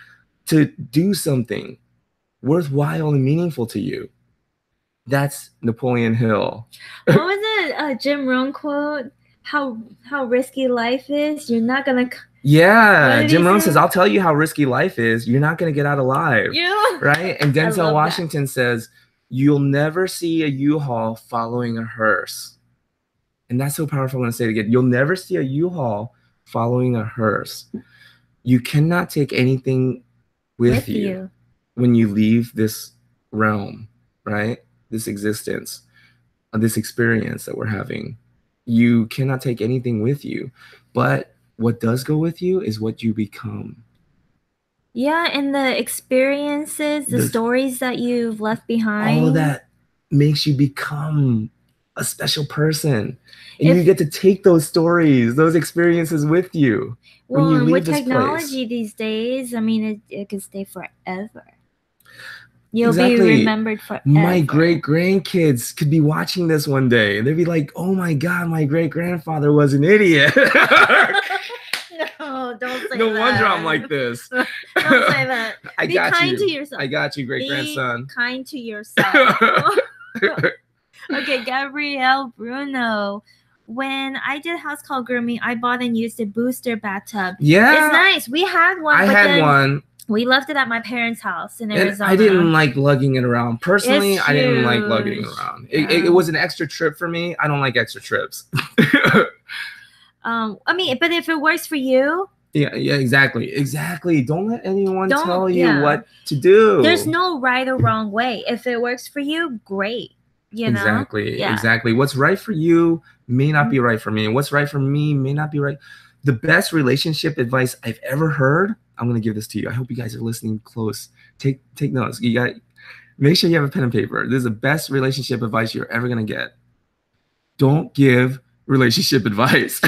to do something worthwhile and meaningful to you." That's Napoleon Hill. What was it? Jim Rohn quote? How risky life is. You're not gonna. Yeah, Jim Rohn says, "I'll tell you how risky life is. You're not gonna get out alive." Yeah. Right. And Denzel Washington says, "You'll never see a U-Haul following a hearse." And that's so powerful. I'm gonna say it again. You'll never see a U-Haul following a hearse. You cannot take anything with you when you leave this realm, right? This existence, this experience that we're having. You cannot take anything with you, but what does go with you is what you become. Yeah, and the experiences, the stories that you've left behind. All of that makes you become a special person. And you get to take those stories, those experiences with you when you leave this technology place. These days, I mean, it can stay forever. You'll be remembered forever. My great-grandkids could be watching this one day and they'd be like, "Oh my God, my great-grandfather was an idiot." No, don't say that. No wonder I'm like this. Don't say that. Be kind to yourself. I got you, great-grandson. Be kind to yourself. Okay, Gabrielle Bruno. When I did house call grooming, I bought and used a booster bathtub. Yeah. It's nice. We had one. I had one. We left it at my parents' house in Arizona. And I didn't like lugging it around. Personally, I didn't like lugging it around. It was an extra trip for me. I don't like extra trips. I mean, but if it works for you. Yeah, exactly. Don't let anyone tell you what to do. There's no right or wrong way. If it works for you, great. Exactly. What's right for you may not be right for me. And what's right for me may not be right. The best relationship advice I've ever heard, I'm going to give this to you. I hope you guys are listening close. Take notes. You got make sure you have a pen and paper. This is the best relationship advice you're ever going to get. Don't give relationship advice.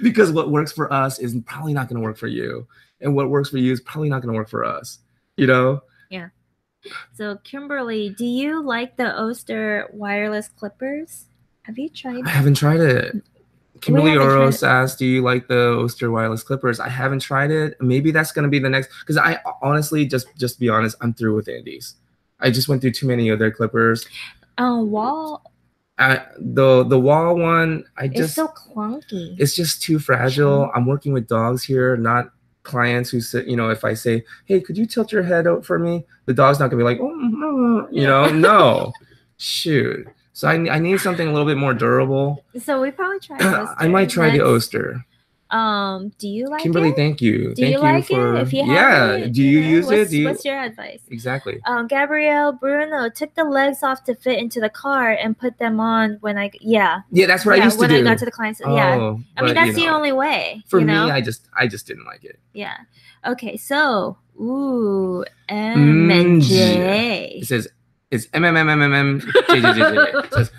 Because what works for us is probably not going to work for you. And what works for you is probably not going to work for us. Yeah. So, Kimberly, do you like the Oster wireless clippers? Have you tried it? I haven't tried it. Kimberly Oros asked, "Do you like the Oster wireless clippers?" I haven't tried it. Maybe that's going to be the next. Because I honestly, just be honest, I'm through with Andes. I just went through too many of their clippers. Wall. The wall one, it's so clunky. It's just too fragile. I'm working with dogs here, not clients who sit. If I say, "Hey, could you tilt your head out for me?" The dog's not gonna be like, "Oh, no." Shoot. So I need something a little bit more durable. So we probably try Oster. I might try the Oster. Do you like Kimberly, it? thank you. Do you like it? If you have it, do you use it? What's your advice? Exactly. Gabrielle Bruno took the legs off to fit into the car and put them on when I that's what I used to do when I got to the clients. I mean that's the only way. For me, I just didn't like it. Yeah. Okay. So M and J. It says it's J. It says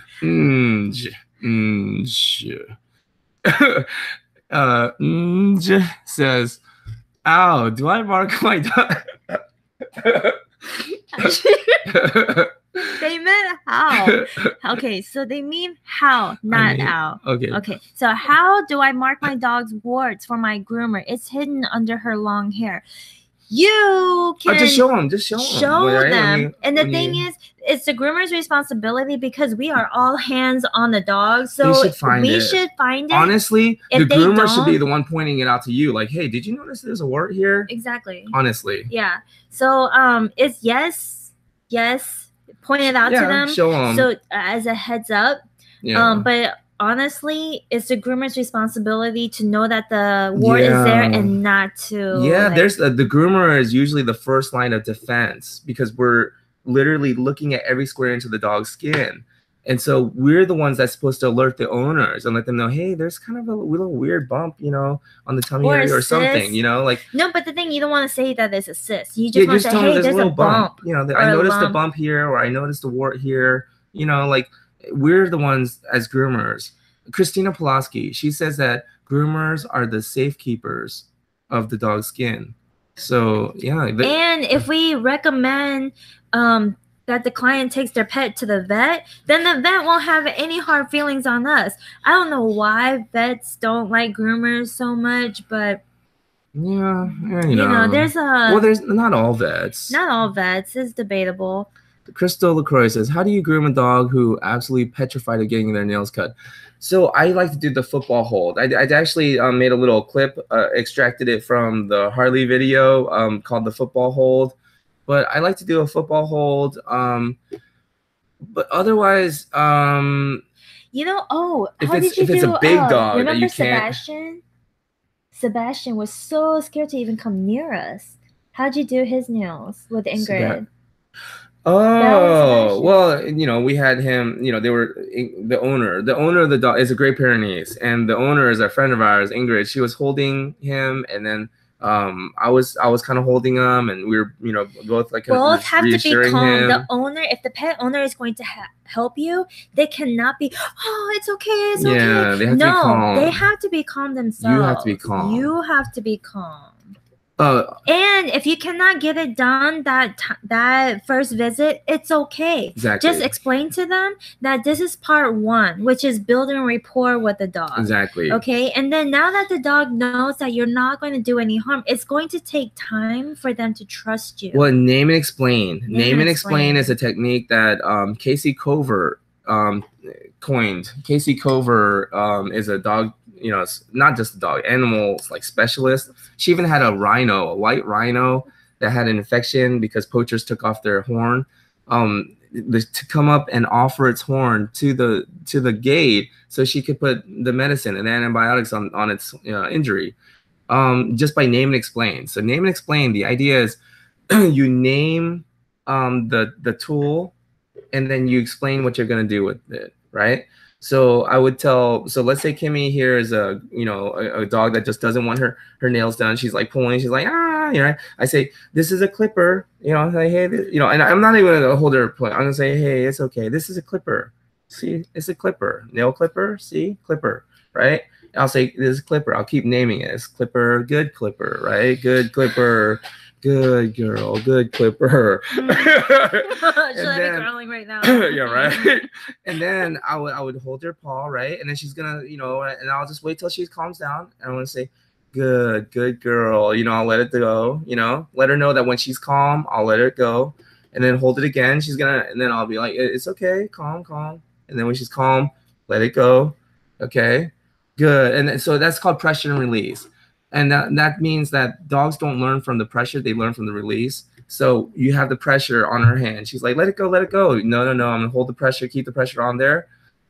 says, "Ow, do I mark my dog?" They meant how. Okay, so they mean how, not ow. Okay. So how do I mark my dog's warts for my groomer? It's hidden under her long hair. You can just show them. And the thing is, it's the groomer's responsibility because we are all hands on the dog. So we should find it. Honestly, the groomer should be the one pointing it out to you. Like, hey, did you notice there's a wart here? Exactly. Honestly. Yeah. So it's yes. Point it out to them. Show them. So as a heads up. Yeah. But honestly, it's the groomer's responsibility to know that the wart is there and not to. Yeah, there's the groomer is usually the first line of defense because we're literally looking at every square inch of the dog's skin. And so we're the ones that's supposed to alert the owners and let them know, hey, there's kind of a little weird bump, on the tummy area or something, like. No, but the thing, you don't want to say that it's a cyst. You just want to say, hey, there's a bump. I noticed a bump here, or I noticed a wart here. Like we're the ones as groomers. Christina Pulaski, she says that groomers are the safekeepers of the dog's skin. So yeah. And if we recommend that the client takes their pet to the vet, then the vet won't have any hard feelings on us. I don't know why vets don't like groomers so much, but there's not all vets. Not all vets. It's debatable. Crystal LaCroix says, how do you groom a dog who absolutely petrified of getting their nails cut? So I like to do the football hold. I actually made a little clip, extracted it from the Harley video called the football hold. But I like to do a football hold. But otherwise, if it's a big dog, remember that you Sebastian? Sebastian was so scared to even come near us. How'd you do his nails with Ingrid? Oh, well, we had him, they were the owner of the dog is a Great Pyrenees, and the owner is a friend of ours, Ingrid. She was holding him, and then I was kind of holding him, and we were, both have to be calm. The owner, if the pet owner is going to help you, they cannot be, it's okay, okay. Yeah, they have to be calm. They have to be calm themselves. You have to be calm. And if you cannot get it done that first visit, it's okay. Exactly. Just explain to them that this is part 1, which is building rapport with the dog. Exactly. Okay. And then now that the dog knows that you're not going to do any harm, it's going to take time for them to trust you. Well, name and explain. Name and explain is a technique that Casey Cover coined. Casey Cover is a dog. It's not just a dog, animals like specialist. She even had a white rhino that had an infection because poachers took off their horn. To come up and offer its horn to the gate so she could put the medicine and antibiotics on its injury, just by name and explain. So name and explain. The idea is you name the tool, and then you explain what you're going to do with it, right? So I would let's say Kimmy here is a dog that just doesn't want her nails done. She's like pulling, she's like, I say, this is a clipper, say, hey, and I'm not even going to hold her point. I'm going to say, hey, it's okay. This is a clipper. See, it's a clipper, nail clipper. See, clipper, right? I'll say, this is clipper. I'll keep naming it. It's clipper, good clipper, right? Good clipper. Good girl, good clipper. Should I be growling right now? Yeah, right. And then I would hold her paw, right? And then she's gonna, and I'll just wait till she calms down. And I'm gonna say, good girl. I'll let it go. Let her know that when she's calm, I'll let her go. And then hold it again. And then I'll be like, it's okay, calm. And then when she's calm, let it go. Okay, good. And then, so that's called pressure and release. And that means that dogs don't learn from the pressure, they learn from the release. So you have the pressure on her hand. She's like, let it go. No, I'm gonna hold the pressure, keep the pressure on there.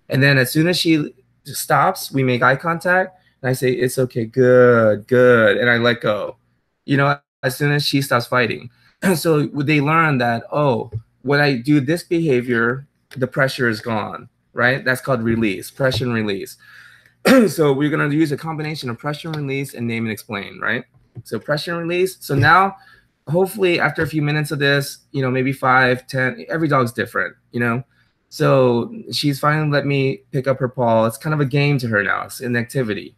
And then as soon as she stops, we make eye contact. And I say, it's okay, good, good. And I let go, you know, as soon as she stops fighting. So they learn that, oh, when I do this behavior, the pressure is gone, right? That's called release, pressure and release. So we're going to use a combination of pressure and release and name and explain, right? So pressure and release. So now, hopefully after a few minutes of this, you know, maybe 5, 10, every dog's different, you know? So she's finally let me pick up her paw. It's kind of a game to her now. It's an activity.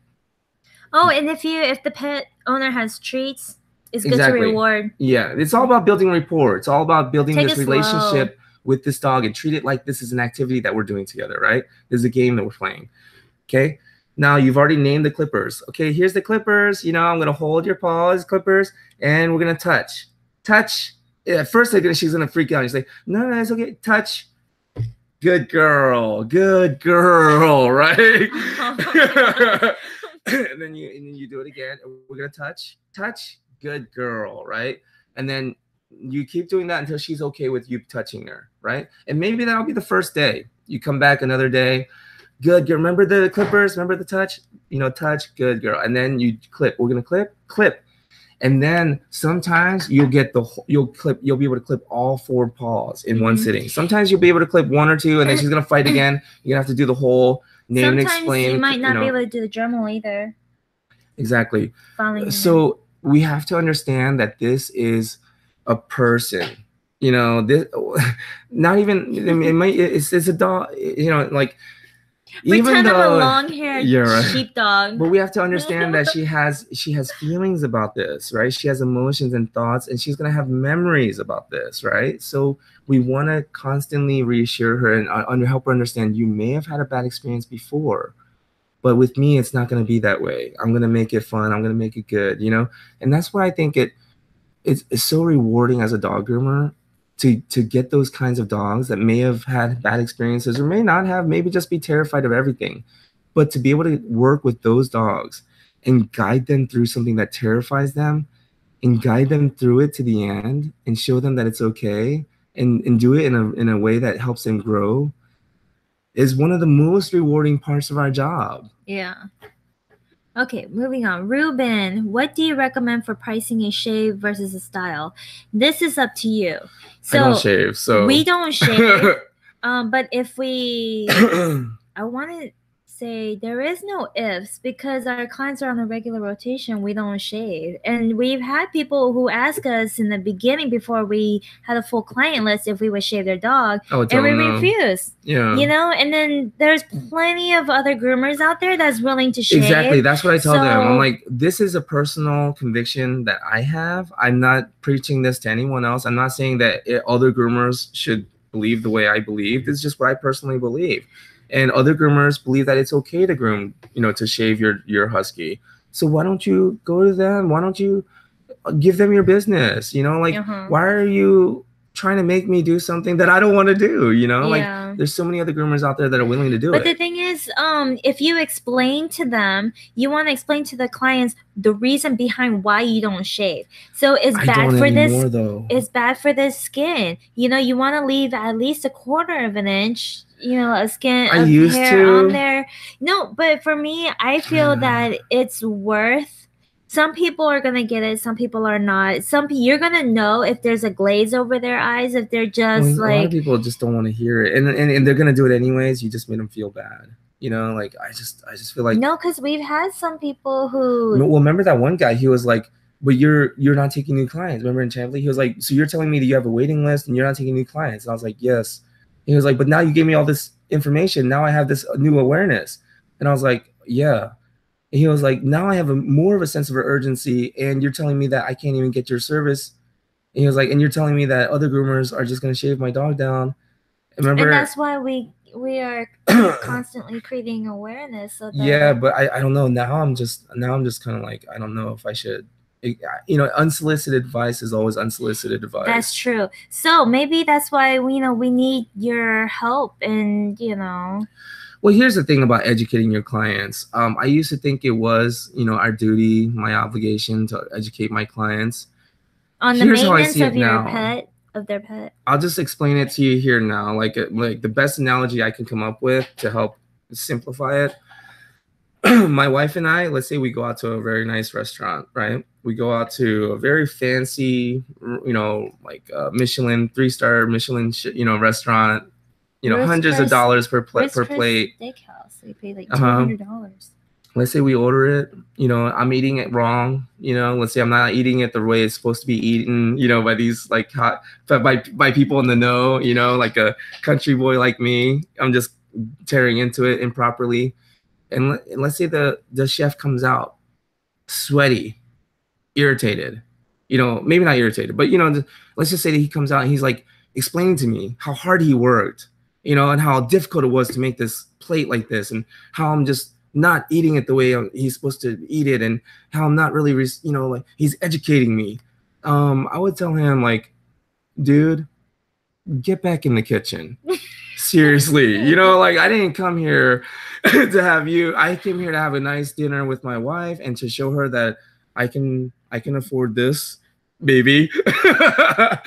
Oh, and if the pet owner has treats, it's good Exactly. to reward. Yeah, it's all about building rapport. It's all about building Take this it relationship with this dog and treat it like this is an activity that we're doing together, right? This is a game that we're playing. Okay. Now you've already named the clippers. Okay, here's the clippers. You know, I'm gonna hold your paws, clippers, and we're gonna touch. Touch. At first, she's gonna freak out. You say, no, it's okay. Touch. Good girl. Good girl. Right. and then you do it again. We're gonna touch. Touch. Good girl. Right. And then you keep doing that until she's okay with you touching her. Right. And maybe that'll be the first day. You come back another day. Good girl. Remember the clippers? Remember the touch? You know, touch. Good girl. And then you clip. We're gonna clip. And then sometimes you'll be able to clip all 4 paws in one sitting. Sometimes you'll be able to clip 1 or 2, and then she's gonna fight again. You're gonna have to do the whole name and explain. Sometimes you might not be able to do the Dremel either. Exactly. So we have to understand that this is a person. You know, this not even. I mean, it's a dog. You know, like. Even though a long-haired sheepdog. But we have to understand that she has feelings about this, right? She has emotions and thoughts, and she's gonna have memories about this, right? So we want to constantly reassure her and help her understand you may have had a bad experience before, but with me, it's not gonna be that way. I'm gonna make it fun. I'm gonna make it good, you know? And that's why I think it's so rewarding as a dog groomer to get those kinds of dogs that may have had bad experiences or may not have, maybe just be terrified of everything. But to be able to work with those dogs and guide them through something that terrifies them and guide them through it to the end and show them that it's okay and do it in a way that helps them grow is one of the most rewarding parts of our job. Yeah. Okay, moving on. Ruben, what do you recommend for pricing a shave versus a style? This is up to you. So I don't shave, so we don't shave. But if we, I want to say there is no ifs because our clients are on a regular rotation. We don't shave, and we've had people who ask us in the beginning before we had a full client list if we would shave their dog, and we refuse. Yeah, you know. And then there's plenty of other groomers out there that's willing to shave. Exactly, that's what I tell them. I'm like, this is a personal conviction that I have. I'm not preaching this to anyone else. I'm not saying that other groomers should believe the way I believe. This is just what I personally believe. And other groomers believe that it's okay to groom, you know, to shave your husky. So why don't you go to them? Why don't you give them your business? You know, like, why are you trying to make me do something that I don't want to do? You know, like there's so many other groomers out there that are willing to do it. But the thing is, if you explain to them, you want to explain to the clients the reason behind why you don't shave. So it's bad for this. It's bad for the skin. You know, you want to leave at least a quarter of an inch. You know, a skin of hair on there. No, but for me, I feel that it's worth. Some people are gonna get it. Some people are not. You're gonna know if there's a glaze over their eyes. If they're just like, a lot of people just don't want to hear it, and they're gonna do it anyways. You just made them feel bad. You know, like I just feel like no, because we've had some people who. Well, remember that one guy? He was like, "But you're not taking new clients." Remember in Chamblee, he was like, "So you're telling me that you have a waiting list and you're not taking new clients?" And I was like, "Yes." He was like, "But now you gave me all this information. Now I have this new awareness." And I was like, "Yeah." And he was like, "Now I have more of a sense of urgency, and you're telling me that I can't even get your service." And he was like, "And you're telling me that other groomers are just going to shave my dog down." And that's why we are constantly creating awareness. So that yeah, but I don't know. Now I'm just kind of like, I don't know if I should. You know, unsolicited advice is always unsolicited advice. That's true. So maybe that's why we need your help, and you know. Well, here's the thing about educating your clients. I used to think it was, you know, our duty, my obligation to educate my clients on the maintenance of your pet, of their pet. I'll just explain it to you here now, like the best analogy I can come up with to help simplify it. my wife and I, let's say we go out to a very nice restaurant, right? We go out to a very fancy, like Michelin, 3-star Michelin, restaurant, hundreds of dollars per plate. Steakhouse, they pay like $200. Let's say we order it, I'm eating it wrong, let's say I'm not eating it the way it's supposed to be eaten, by these like by people in the know, like a country boy like me. I'm just tearing into it improperly. And let's say the chef comes out sweaty, irritated, maybe not irritated, but, let's just say that he comes out and he's like explaining to me how hard he worked, and how difficult it was to make this plate like this, and how I'm just not eating it the way he's supposed to eat it, and how I'm not really, like he's educating me. I would tell him like, dude, get back in the kitchen. Seriously, like I didn't come here to have you. I came here to have a nice dinner with my wife and to show her that I can afford this, baby. But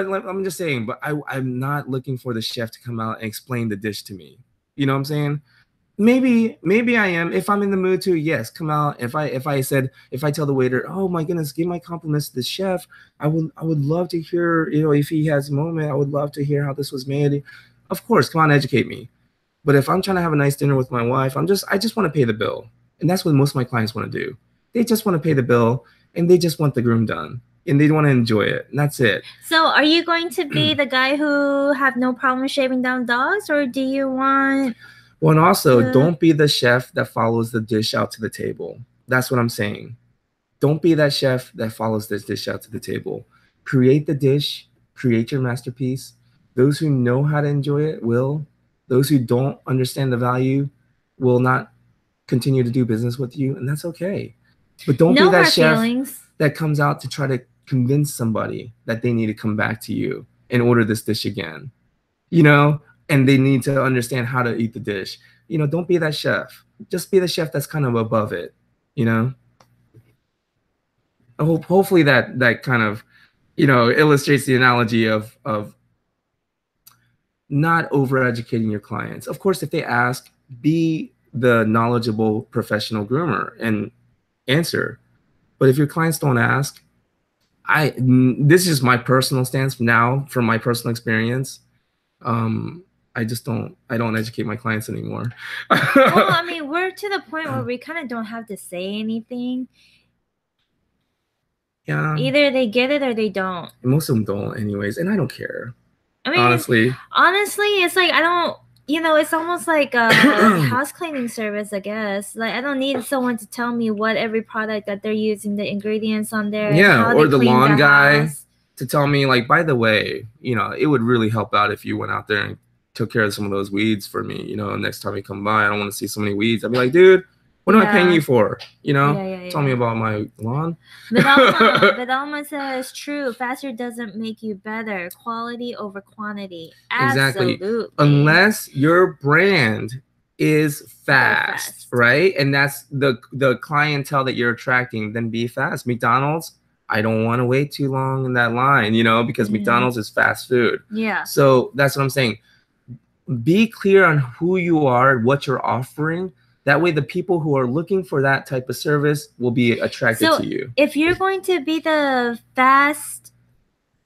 like, I'm just saying, but I'm not looking for the chef to come out and explain the dish to me. You know what I'm saying? Maybe I am. If I'm in the mood to, yes, come out. If I tell the waiter, oh my goodness, give my compliments to the chef. I would love to hear, if he has a moment, I would love to hear how this was made. Of course, come on, educate me. But if I'm trying to have a nice dinner with my wife, I just want to pay the bill. And that's what most of my clients want to do. They just want to pay the bill and they just want the groom done. And they want to enjoy it. And that's it. So are you going to be the guy who have no problem shaving down dogs, or do you want... Well, and also, don't be the chef that follows the dish out to the table. That's what I'm saying. Don't be that chef that follows this dish out to the table. Create the dish. Create your masterpiece. Those who know how to enjoy it will. Those who don't understand the value will not continue to do business with you, and that's okay. But don't be that chef that comes out to try to convince somebody that they need to come back to you and order this dish again. And they need to understand how to eat the dish. Don't be that chef. Just be the chef that's kind of above it, Hopefully that kind of, illustrates the analogy of not over-educating your clients. Of course, if they ask, be the knowledgeable professional groomer and answer. But if your clients don't ask, this is my personal stance now from my personal experience. I don't educate my clients anymore. Well, I mean, we're to the point where we kind of don't have to say anything. Yeah. Either they get it or they don't. Most of them don't anyways, and I don't care. I mean, honestly, it's like I don't, it's almost like a house cleaning service, I guess. Like I don't need someone to tell me what every product that they're using, the ingredients on there. Yeah, or the lawn guy to tell me, like, by the way, it would really help out if you went out there and took care of some of those weeds for me. Next time you come by, I don't want to see so many weeds. I'd be like, dude, what am I paying you for? Tell me about my lawn. Vidalma says, true. Faster doesn't make you better. Quality over quantity. Absolutely. Exactly. Unless your brand is fast, right? And that's the clientele that you're attracting, then be fast. McDonald's, I don't want to wait too long in that line, because McDonald's is fast food. Yeah. So that's what I'm saying. Be clear on who you are, what you're offering. That way, the people who are looking for that type of service will be attracted to you. If you're going to be the fast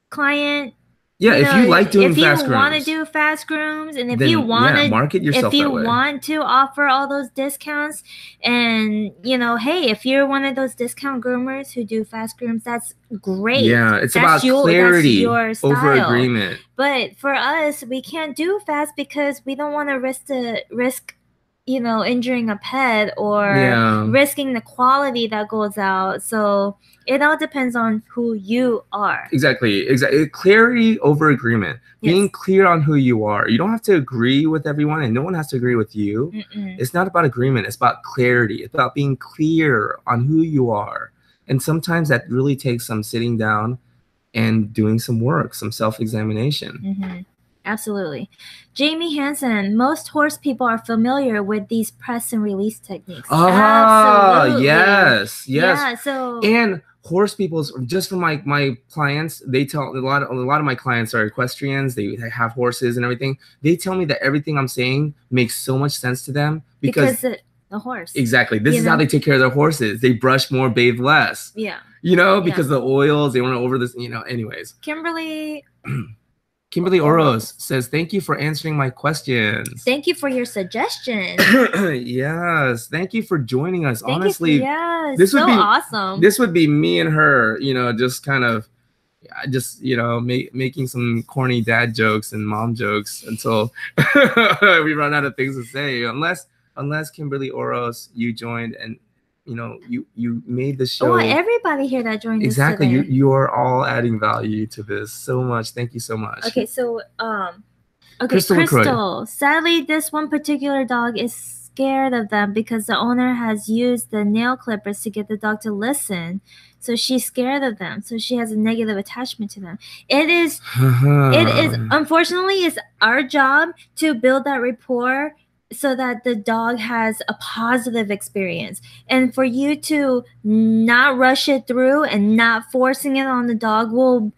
client, if you like doing fast grooms, if you want to do fast grooms, and if you want to market yourself, if you want to offer all those discounts, and hey, if you're one of those discount groomers who do fast grooms, that's great. Yeah, it's about clarity over agreement. But for us, we can't do fast because we don't want to risk injuring a pet or risking the quality that goes out. So it all depends on who you are. Exactly. Clarity over agreement. Yes. Being clear on who you are. You don't have to agree with everyone, and no one has to agree with you. It's not about agreement. It's about clarity. It's about being clear on who you are. And sometimes that really takes some sitting down and doing some work, some self-examination. Absolutely. Jamie Hansen, most horse people are familiar with these press and release techniques. Absolutely. Yes. Yeah, and horse people, just from my clients, they tell a lot of my clients are equestrians. They have horses and everything. They tell me that everything I'm saying makes so much sense to them because the horse. Exactly. This is know? how they take care of their horses. They brush more, bathe less. Yeah. You know, because the oils, they want to over this, anyways. Kimberly Oros says, thank you for answering my questions. Thank you for your suggestions. Yes. Thank you for joining us. Thank Honestly, this would be awesome. This would be me and her, just kind of making some corny dad jokes and mom jokes until we run out of things to say. Unless Kimberly Oros, you joined and you made the show. Oh, everybody here that joined exactly. Us today. You are all adding value to this so much. Thank you so much. Okay, so Crystal. Sadly, this one particular dog is scared of them because the owner has used the nail clippers to get the dog to listen. So she's scared of them. So she has a negative attachment to them. It is unfortunately, it's our job to build that rapport so that the dog has a positive experience. And for you to not rush it through and not forcing it on the dog will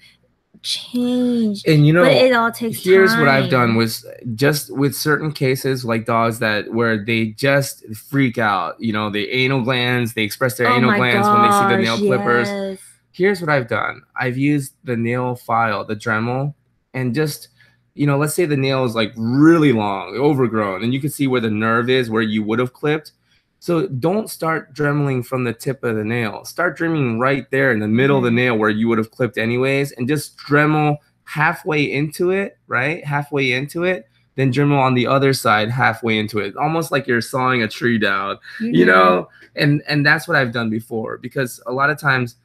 change. And but it all takes here's time. What I've done was just with certain cases like dogs where they just freak out, the anal glands, they express their anal glands when they see the nail clippers. Here's what I've done. I've used the nail file, the Dremel, and just let's say the nail is like really long, overgrown, and you can see where the nerve is, where you would have clipped. So don't start dremeling from the tip of the nail. Start dremeling right there in the middle of the nail where you would have clipped anyways, and just Dremel halfway into it, right? Halfway into it, then Dremel on the other side halfway into it. Almost like you're sawing a tree down, And that's what I've done before, because a lot of times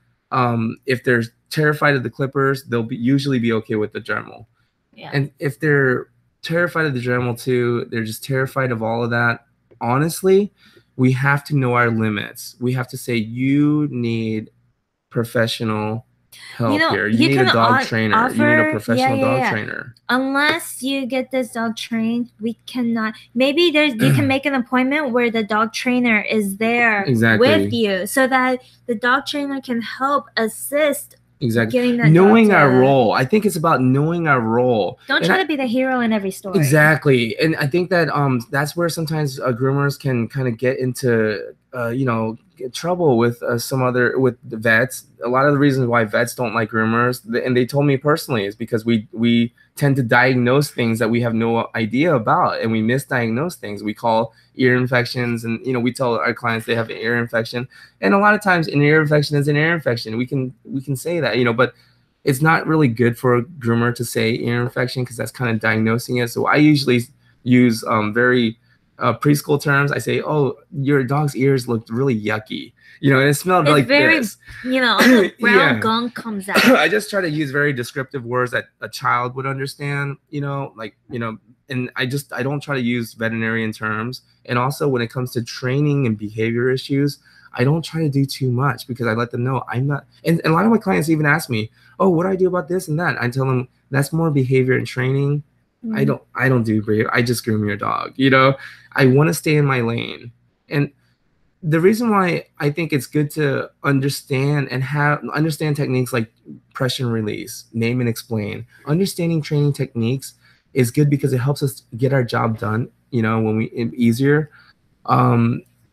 if they're terrified of the clippers, they'll usually be okay with the Dremel. Yeah. And if they're terrified of the Dremel too, they're just terrified of all of that. Honestly, we have to know our limits. We have to say, you need professional help here. You need a dog trainer. You need a professional dog trainer. Unless you get this dog trained, we cannot. Maybe you can make an appointment where the dog trainer is there with you, so that the dog trainer can help assist. Exactly. Knowing our role. I think it's about knowing our role. Don't try to be the hero in every story. Exactly. And I think that that's where sometimes groomers can kind of get into get trouble with with the vets. A lot of the reasons why vets don't like groomers, and they told me personally, is because we tend to diagnose things that we have no idea about, and we misdiagnose things. We call ear infections, and we tell our clients they have an ear infection, and a lot of times an ear infection is an ear infection. We can say that, but it's not really good for a groomer to say ear infection, because that's kind of diagnosing it. So I usually use very preschool terms. I say, oh, your dog's ears looked really yucky, and it smelled like this. Brown gunk comes out. I just try to use very descriptive words that a child would understand, and I don't try to use veterinarian terms. And also when it comes to training and behavior issues, I don't try to do too much, because I let them know I'm not, and a lot of my clients even ask me, oh, what do I do about this and that? I tell them that's more behavior and training. I don't do behavior. I just groom your dog. I want to stay in my lane. And the reason why I think it's good to understand techniques like pressure and release, name and explain, understanding training techniques is good, because it helps us get our job done, easier.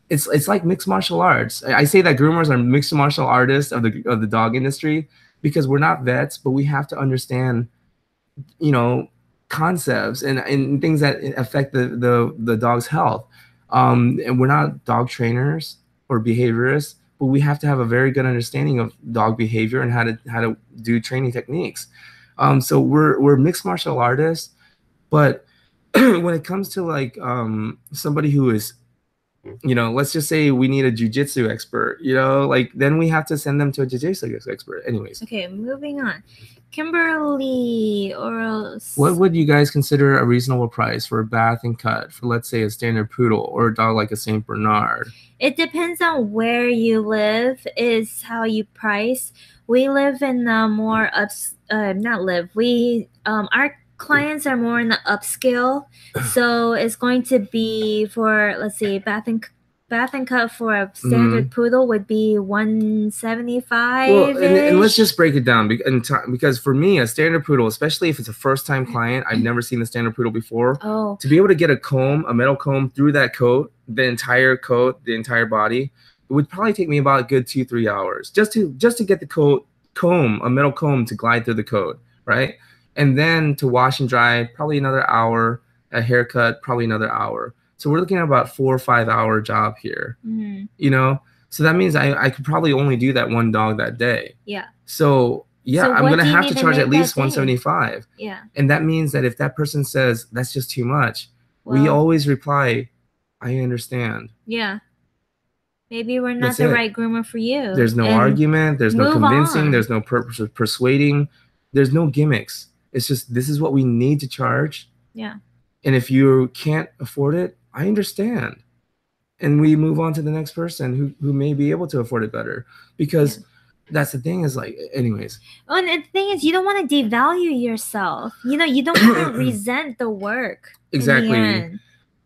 It's like mixed martial arts. I say that groomers are mixed martial artists of the dog industry, because we're not vets, but we have to understand, concepts and things that affect the dog's health. And we're not dog trainers or behaviorists, but we have to have a very good understanding of dog behavior and how to do training techniques. So we're mixed martial artists, but when it comes to like somebody who is, let's just say we need a jiu-jitsu expert, then we have to send them to a jiu-jitsu expert. Anyways. Okay, moving on. Kimberly Oros. What would you guys consider a reasonable price for a bath and cut for, let's say, a standard poodle or a dog like a Saint Bernard? It depends on where you live is how you price. We live in the more our clients are more in the upscale, so it's going to be for, let's see, bath and cut for a standard poodle would be $175. Well, and let's just break it down, because for me, a standard poodle, especially if it's a first-time client, I've never seen the standard poodle before. Oh. To be able to get a metal comb through that coat, the entire coat, the entire body, it would probably take me about a good 2-3 hours just to get the a metal comb to glide through the coat, right? And then to wash and dry, probably another hour. A haircut, probably another hour. So we're looking at about 4 or 5 hour job here. You know, so that means I could probably only do that one dog that day. Yeah. So yeah, I'm gonna have to charge at least $175. Yeah. And that means that if that person says that's just too much, we always reply, I understand. Yeah. Maybe we're not the right groomer for you. There's no argument. There's no convincing. There's no purpose of persuading. There's no gimmicks. It's just, this is what we need to charge. Yeah. And if you can't afford it, I understand. And we move on to the next person who may be able to afford it better. Because that's the thing is like, anyways. Oh, and the thing is, you don't want to devalue yourself. You know, you don't want to resent the work. Exactly.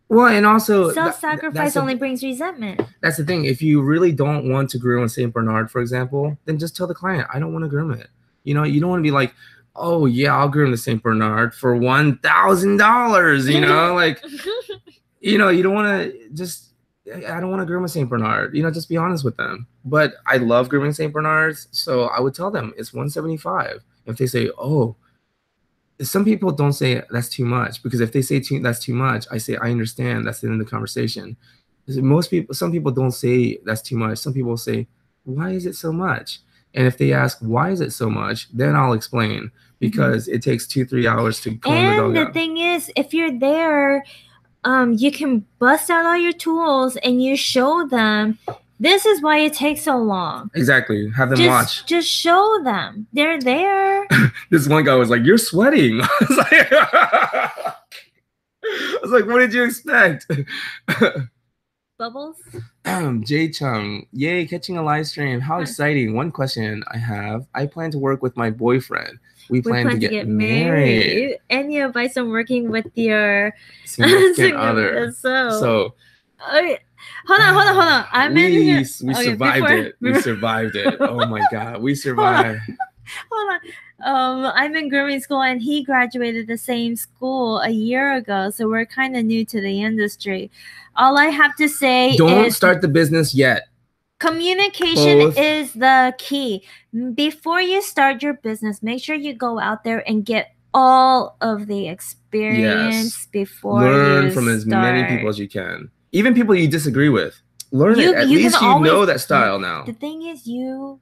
Well, and also self-sacrifice only brings resentment. That's the thing. If you really don't want to groom a Saint Bernard, for example, then just tell the client, I don't want to groom it. You know, you don't want to be like, oh yeah, I'll groom the Saint Bernard for $1,000. You know, like, you know, you don't want to just. I don't want to groom a Saint Bernard. You know, just be honest with them. But I love grooming Saint Bernards, so I would tell them it's $175. If they say, oh. Some people don't say that's too much, because if they say that's too much, I say I understand. That's the end of the conversation. Some people don't say that's too much. Some people say, why is it so much? And if they ask why is it so much, then I'll explain, because it takes 2-3 hours to comb the dog out. And the thing is, if you're there, you can bust out all your tools and you show them. This is why it takes so long. Exactly. Have them watch. Just show them. They're there. This one guy was like, you're sweating. I was like, what did you expect? Bubbles? Jay Chung. Yay, catching a live stream. How exciting. One question I have. I plan to work with my boyfriend. We plan to get married. Any advice on working with your significant other? So Hold on. We survived it. We survived it. Oh my God, we survived. Hold on. I'm in grooming school, and he graduated the same school a year ago, so we're kind of new to the industry. All I have to say don't is start the business yet. Communication is the key. Before you start your business, make sure you go out there and get all of the experience before learn you from as start. many people as you can. Even people you disagree with. Learn it. At least you know that style now. The thing is, you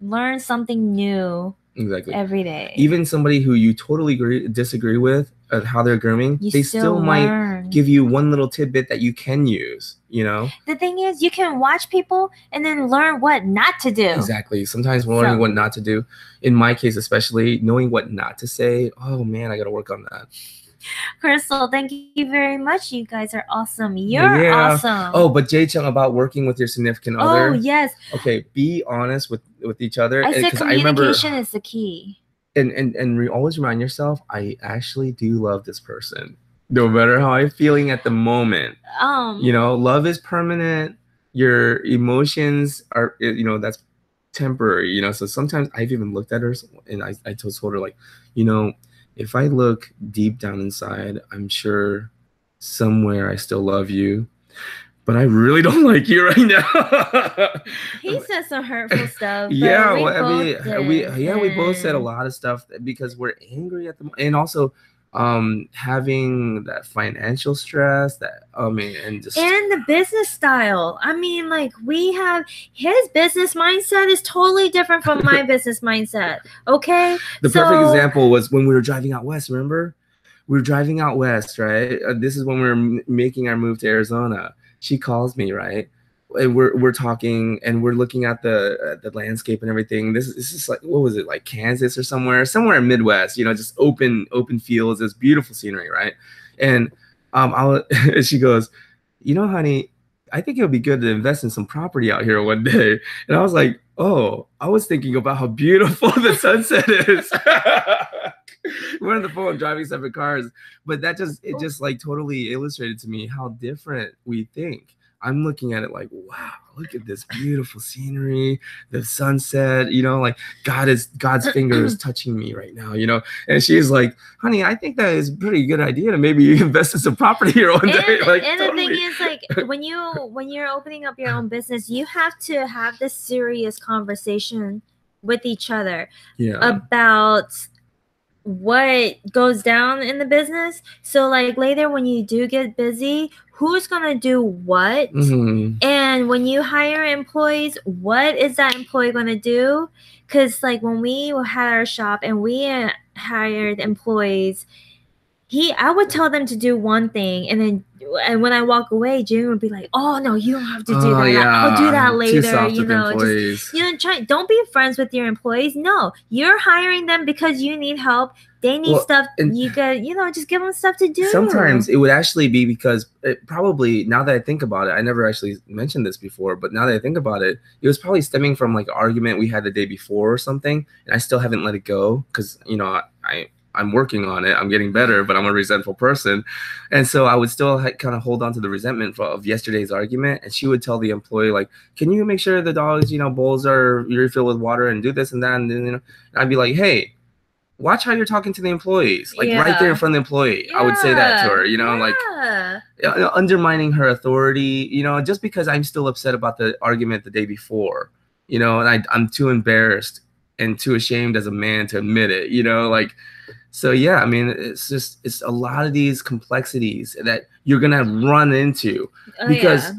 learn something new every day. Even somebody who you totally disagree with at how they're grooming, they still might give you one little tidbit that you can use, you know? The thing is, you can watch people and then learn what not to do. Exactly. Sometimes we're learning what not to do. In my case, especially, knowing what not to say, oh man, I got to work on that. Crystal, thank you very much. You guys are awesome. You're awesome. Oh, but Jay Chung, about working with your significant other. Oh, yes. Okay, be honest with each other. I said communication is the key. And always remind yourself, I actually do love this person. No matter how I'm feeling at the moment. You know, love is permanent. Your emotions are, you know, that's temporary, you know. So sometimes I've even looked at her and I told her, like, you know, if I look deep down inside, I'm sure somewhere I still love you, but I really don't like you right now. He said some hurtful stuff. Yeah, we both said a lot of stuff because we're angry at the moment, and also having that financial stress and the business style. I mean, like, we have his business mindset is totally different from my business mindset. Okay. The perfect example was when we were driving out west. Remember, we were driving out west, right? This is when we were making our move to Arizona. She calls me, right? And we're talking and we're looking at the landscape and everything. This is like, what was it, like Kansas or somewhere in Midwest, you know, just open fields. It's beautiful scenery, right? And she goes, you know, honey, I think it would be good to invest in some property out here one day. And I was like, oh, I was thinking about how beautiful the sunset is. We're on the phone driving separate cars, but it just like totally illustrated to me how different we think. I'm looking at it like, wow, look at this beautiful scenery, the sunset, you know, like God's finger is touching me right now, you know. And she's like, honey, I think that is a pretty good idea to maybe invest in some property here one day. Like, and totally. The thing is, like, when you're opening up your own business, you have to have this serious conversation with each other about what goes down in the business. So like later when you do get busy, who's gonna do what? And when you hire employees, what is that employee gonna do? Because like when we had our shop and we hired employees, I would tell them to do one thing, and when I walk away, Jim would be like, "Oh no, you don't have to do that. Yeah. I'll do that later." Too soft you with know, employees. just don't be friends with your employees. No, you're hiring them because you need help. They need stuff. You got, just give them stuff to do. Sometimes it would actually be because probably, now that I think about it, I never actually mentioned this before, but now that I think about it, it was probably stemming from like an argument we had the day before or something, and I still haven't let it go because I'm working on it. I'm getting better, but I'm a resentful person. And so I would still kind of hold on to the resentment of yesterday's argument. And she would tell the employee, like, can you make sure the dog's, bowls are refilled with water and do this and that? And then, and I'd be like, hey, watch how you're talking to the employees, like right there in front of the employee. I would say that to her, like undermining her authority, just because I'm still upset about the argument the day before, and I'm too embarrassed and too ashamed as a man to admit it, like. So yeah, I mean, it's a lot of these complexities that you're gonna run into because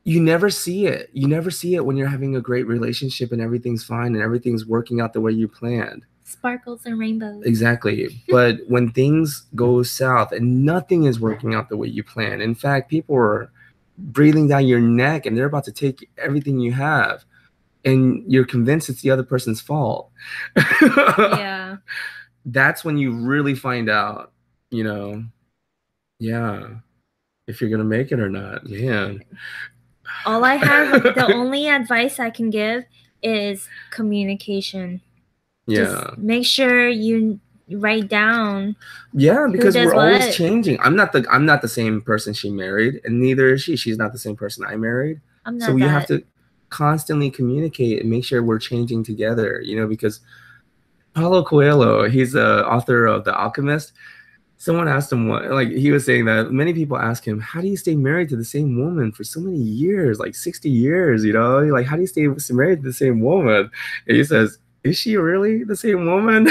you never see it. You never see it when you're having a great relationship and everything's fine and everything's working out the way you planned. Sparkles and rainbows. Exactly. But when things go south and nothing is working out the way you planned, in fact, people are breathing down your neck and they're about to take everything you have, and you're convinced it's the other person's fault. Yeah. That's when you really find out, if you're gonna make it or not, man. All I have, the only advice I can give is communication. Yeah. Just make sure you write down. Yeah, because we're always changing. I'm not the same person she married, and neither is she. She's not the same person I married. So you have to constantly communicate and make sure we're changing together, because Paulo Coelho, he's the author of The Alchemist. Someone asked him he was saying that many people ask him, how do you stay married to the same woman for so many years, like 60 years, like, how do you stay married to the same woman? And he says, is she really the same woman?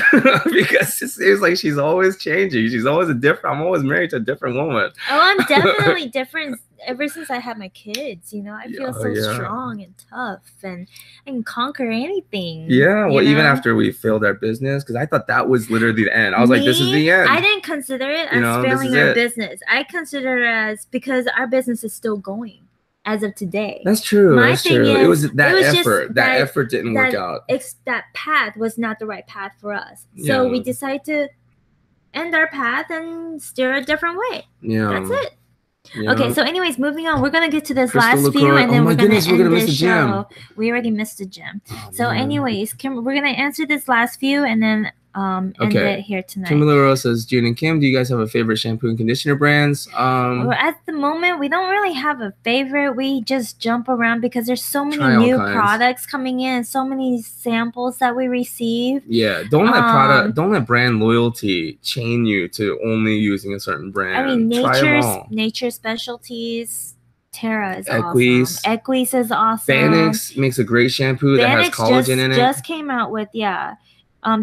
Because it seems like she's always changing. She's always I'm always married to a different woman. Oh, I'm definitely different ever since I had my kids. I feel so strong and tough, and I can conquer anything. Yeah, well, even after we failed our business, because I thought that was literally the end. I was like, this is the end. I didn't consider it as failing our business. I consider it as because our business is still going. As of today. That's true. That's true. It was that effort. That effort didn't work out. That path was not the right path for us. So we decided to end our path and steer a different way. Yeah. That's it. Yeah. Okay, so anyways, moving on. We're going to get to this last few and then we're going to end this show. We already missed the gym. So anyways, we're going to answer this last few and then end it here tonight. Kim Rose says, June and Kim, do you guys have a favorite shampoo and conditioner brands? Well, at the moment, we don't really have a favorite. We just jump around because there's so many new products coming in, so many samples that we receive. Yeah, don't let brand loyalty chain you to only using a certain brand. I mean, Nature Specialties. Terra is Equis. Awesome. Equis is awesome. Banix makes a great shampoo that has collagen in it. Just came out with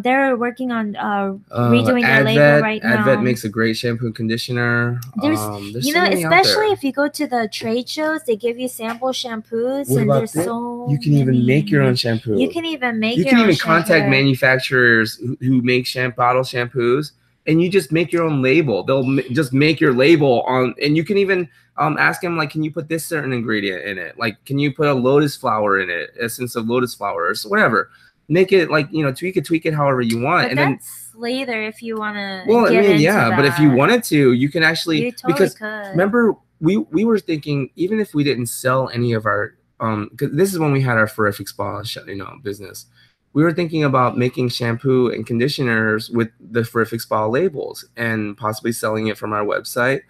they're working on redoing their label right now. Advet makes a great shampoo and conditioner. There's especially if you go to the trade shows, they give you sample shampoos, and there's you can even make your own shampoo. You can even contact manufacturers who make bottle shampoos, and you just make your own label. They'll just make your label on, and you can even ask them, like, can you put this certain ingredient in it? Like, can you put a lotus flower in it, essence of lotus flowers, whatever. Make it like, tweak it however you want. But that's later if you want to. Well, but if you wanted to, you can actually, remember we were thinking, even if we didn't sell any of our, because this is when we had our Furific Spa, business. We were thinking about making shampoo and conditioners with the Furific Spa labels and possibly selling it from our website.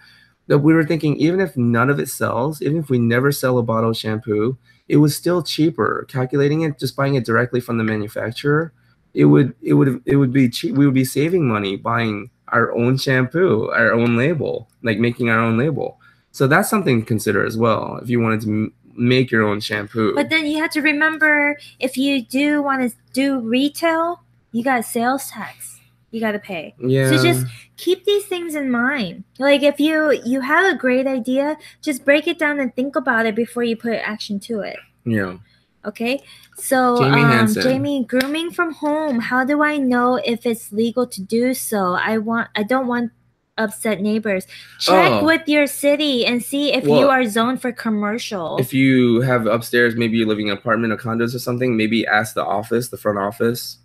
that we were thinking, even if none of it sells, even if we never sell a bottle of shampoo, it was still cheaper. Calculating it, just buying it directly from the manufacturer, it would be cheap. We would be saving money buying our own shampoo, our own label, like making our own label. So that's something to consider as well if you wanted to make your own shampoo. But then you have to remember, if you do want to do retail, you got sales tax you got to pay. Yeah. So just keep these things in mind. Like if you have a great idea, just break it down and think about it before you put action to it. Yeah. Okay. So Jamie, grooming from home. How do I know if it's legal to do so? I don't want upset neighbors. Check with your city and see if you are zoned for commercial. If you have upstairs, maybe you're living in an apartment or condos or something, maybe ask the front office,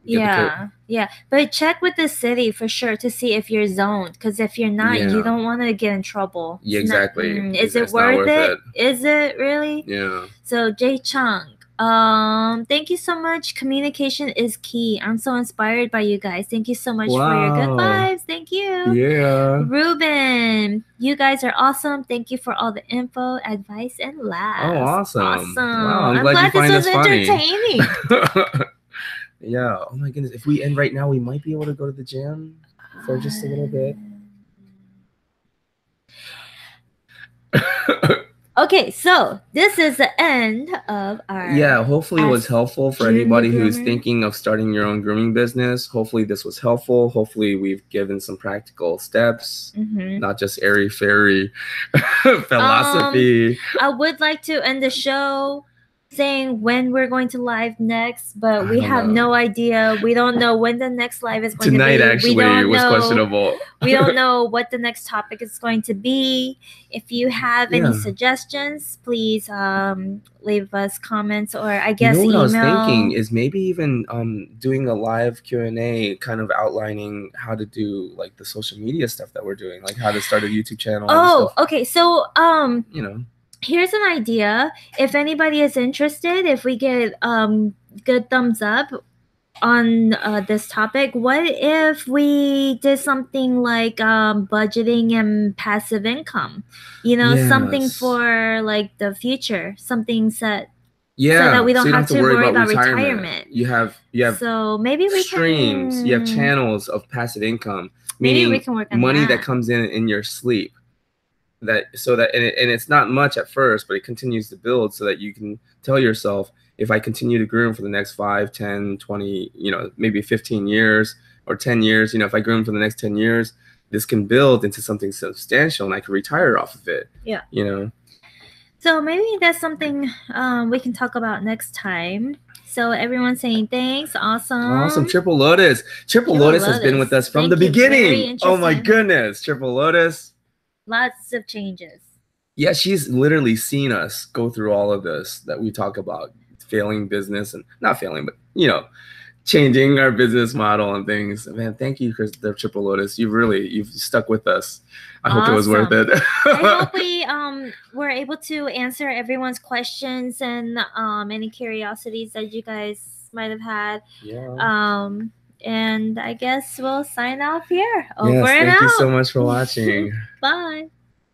Yeah. But check with the city for sure to see if you're zoned, because if you're not, you don't want to get in trouble. Yeah, exactly. Is it worth it? Is it really? Yeah. So Jay Chung, thank you so much. Communication is key. I'm so inspired by you guys. Thank you so much for your good vibes. Thank you. Yeah. Ruben, you guys are awesome. Thank you for all the info, advice, and laughs. Oh, awesome. Wow, I'm glad this was entertaining. Yeah. Oh my goodness. If we end right now, we might be able to go to the gym for just a little bit. Okay, so this is the end of our... Yeah, hopefully it was helpful for anybody who's thinking of starting your own grooming business. Hopefully this was helpful. Hopefully we've given some practical steps, not just airy-fairy philosophy. I would like to end the show saying when we're going to live next, but we have no idea. We don't know when the next live is going to be. Tonight actually was questionable. We don't know what the next topic is going to be. If you have any suggestions, please leave us comments, or I guess email. What I was thinking is maybe even doing a live Q&A, kind of outlining how to do like the social media stuff that we're doing, like how to start a YouTube channel. Oh, okay. So Here's an idea. If anybody is interested, if we get good thumbs up on this topic, what if we did something like budgeting and passive income? Something for like the future, something set. Yeah, so that we don't have to worry about retirement. You have so maybe we streams. You have channels of passive income, meaning we can work on money that comes in your sleep. And it's not much at first, but it continues to build so that you can tell yourself, if I continue to groom for the next 5, 10, 20, maybe 15 years or 10 years, if I groom for the next 10 years, this can build into something substantial and I can retire off of it. Yeah. So maybe that's something we can talk about next time. So everyone's saying thanks. Awesome. Triple Lotus. Triple Lotus has been with us from the beginning. Oh my goodness. Triple Lotus. Lots of changes. Yeah, she's literally seen us go through all of this that we talk about, failing business and not failing, but changing our business model and things. Man, thank you, Chris, the Triple Lotus. You've stuck with us. I hope it was worth it. I hope we were able to answer everyone's questions and any curiosities that you guys might have had. Yeah. And I guess we'll sign off here. Over and out. Thank you so much for watching. Bye.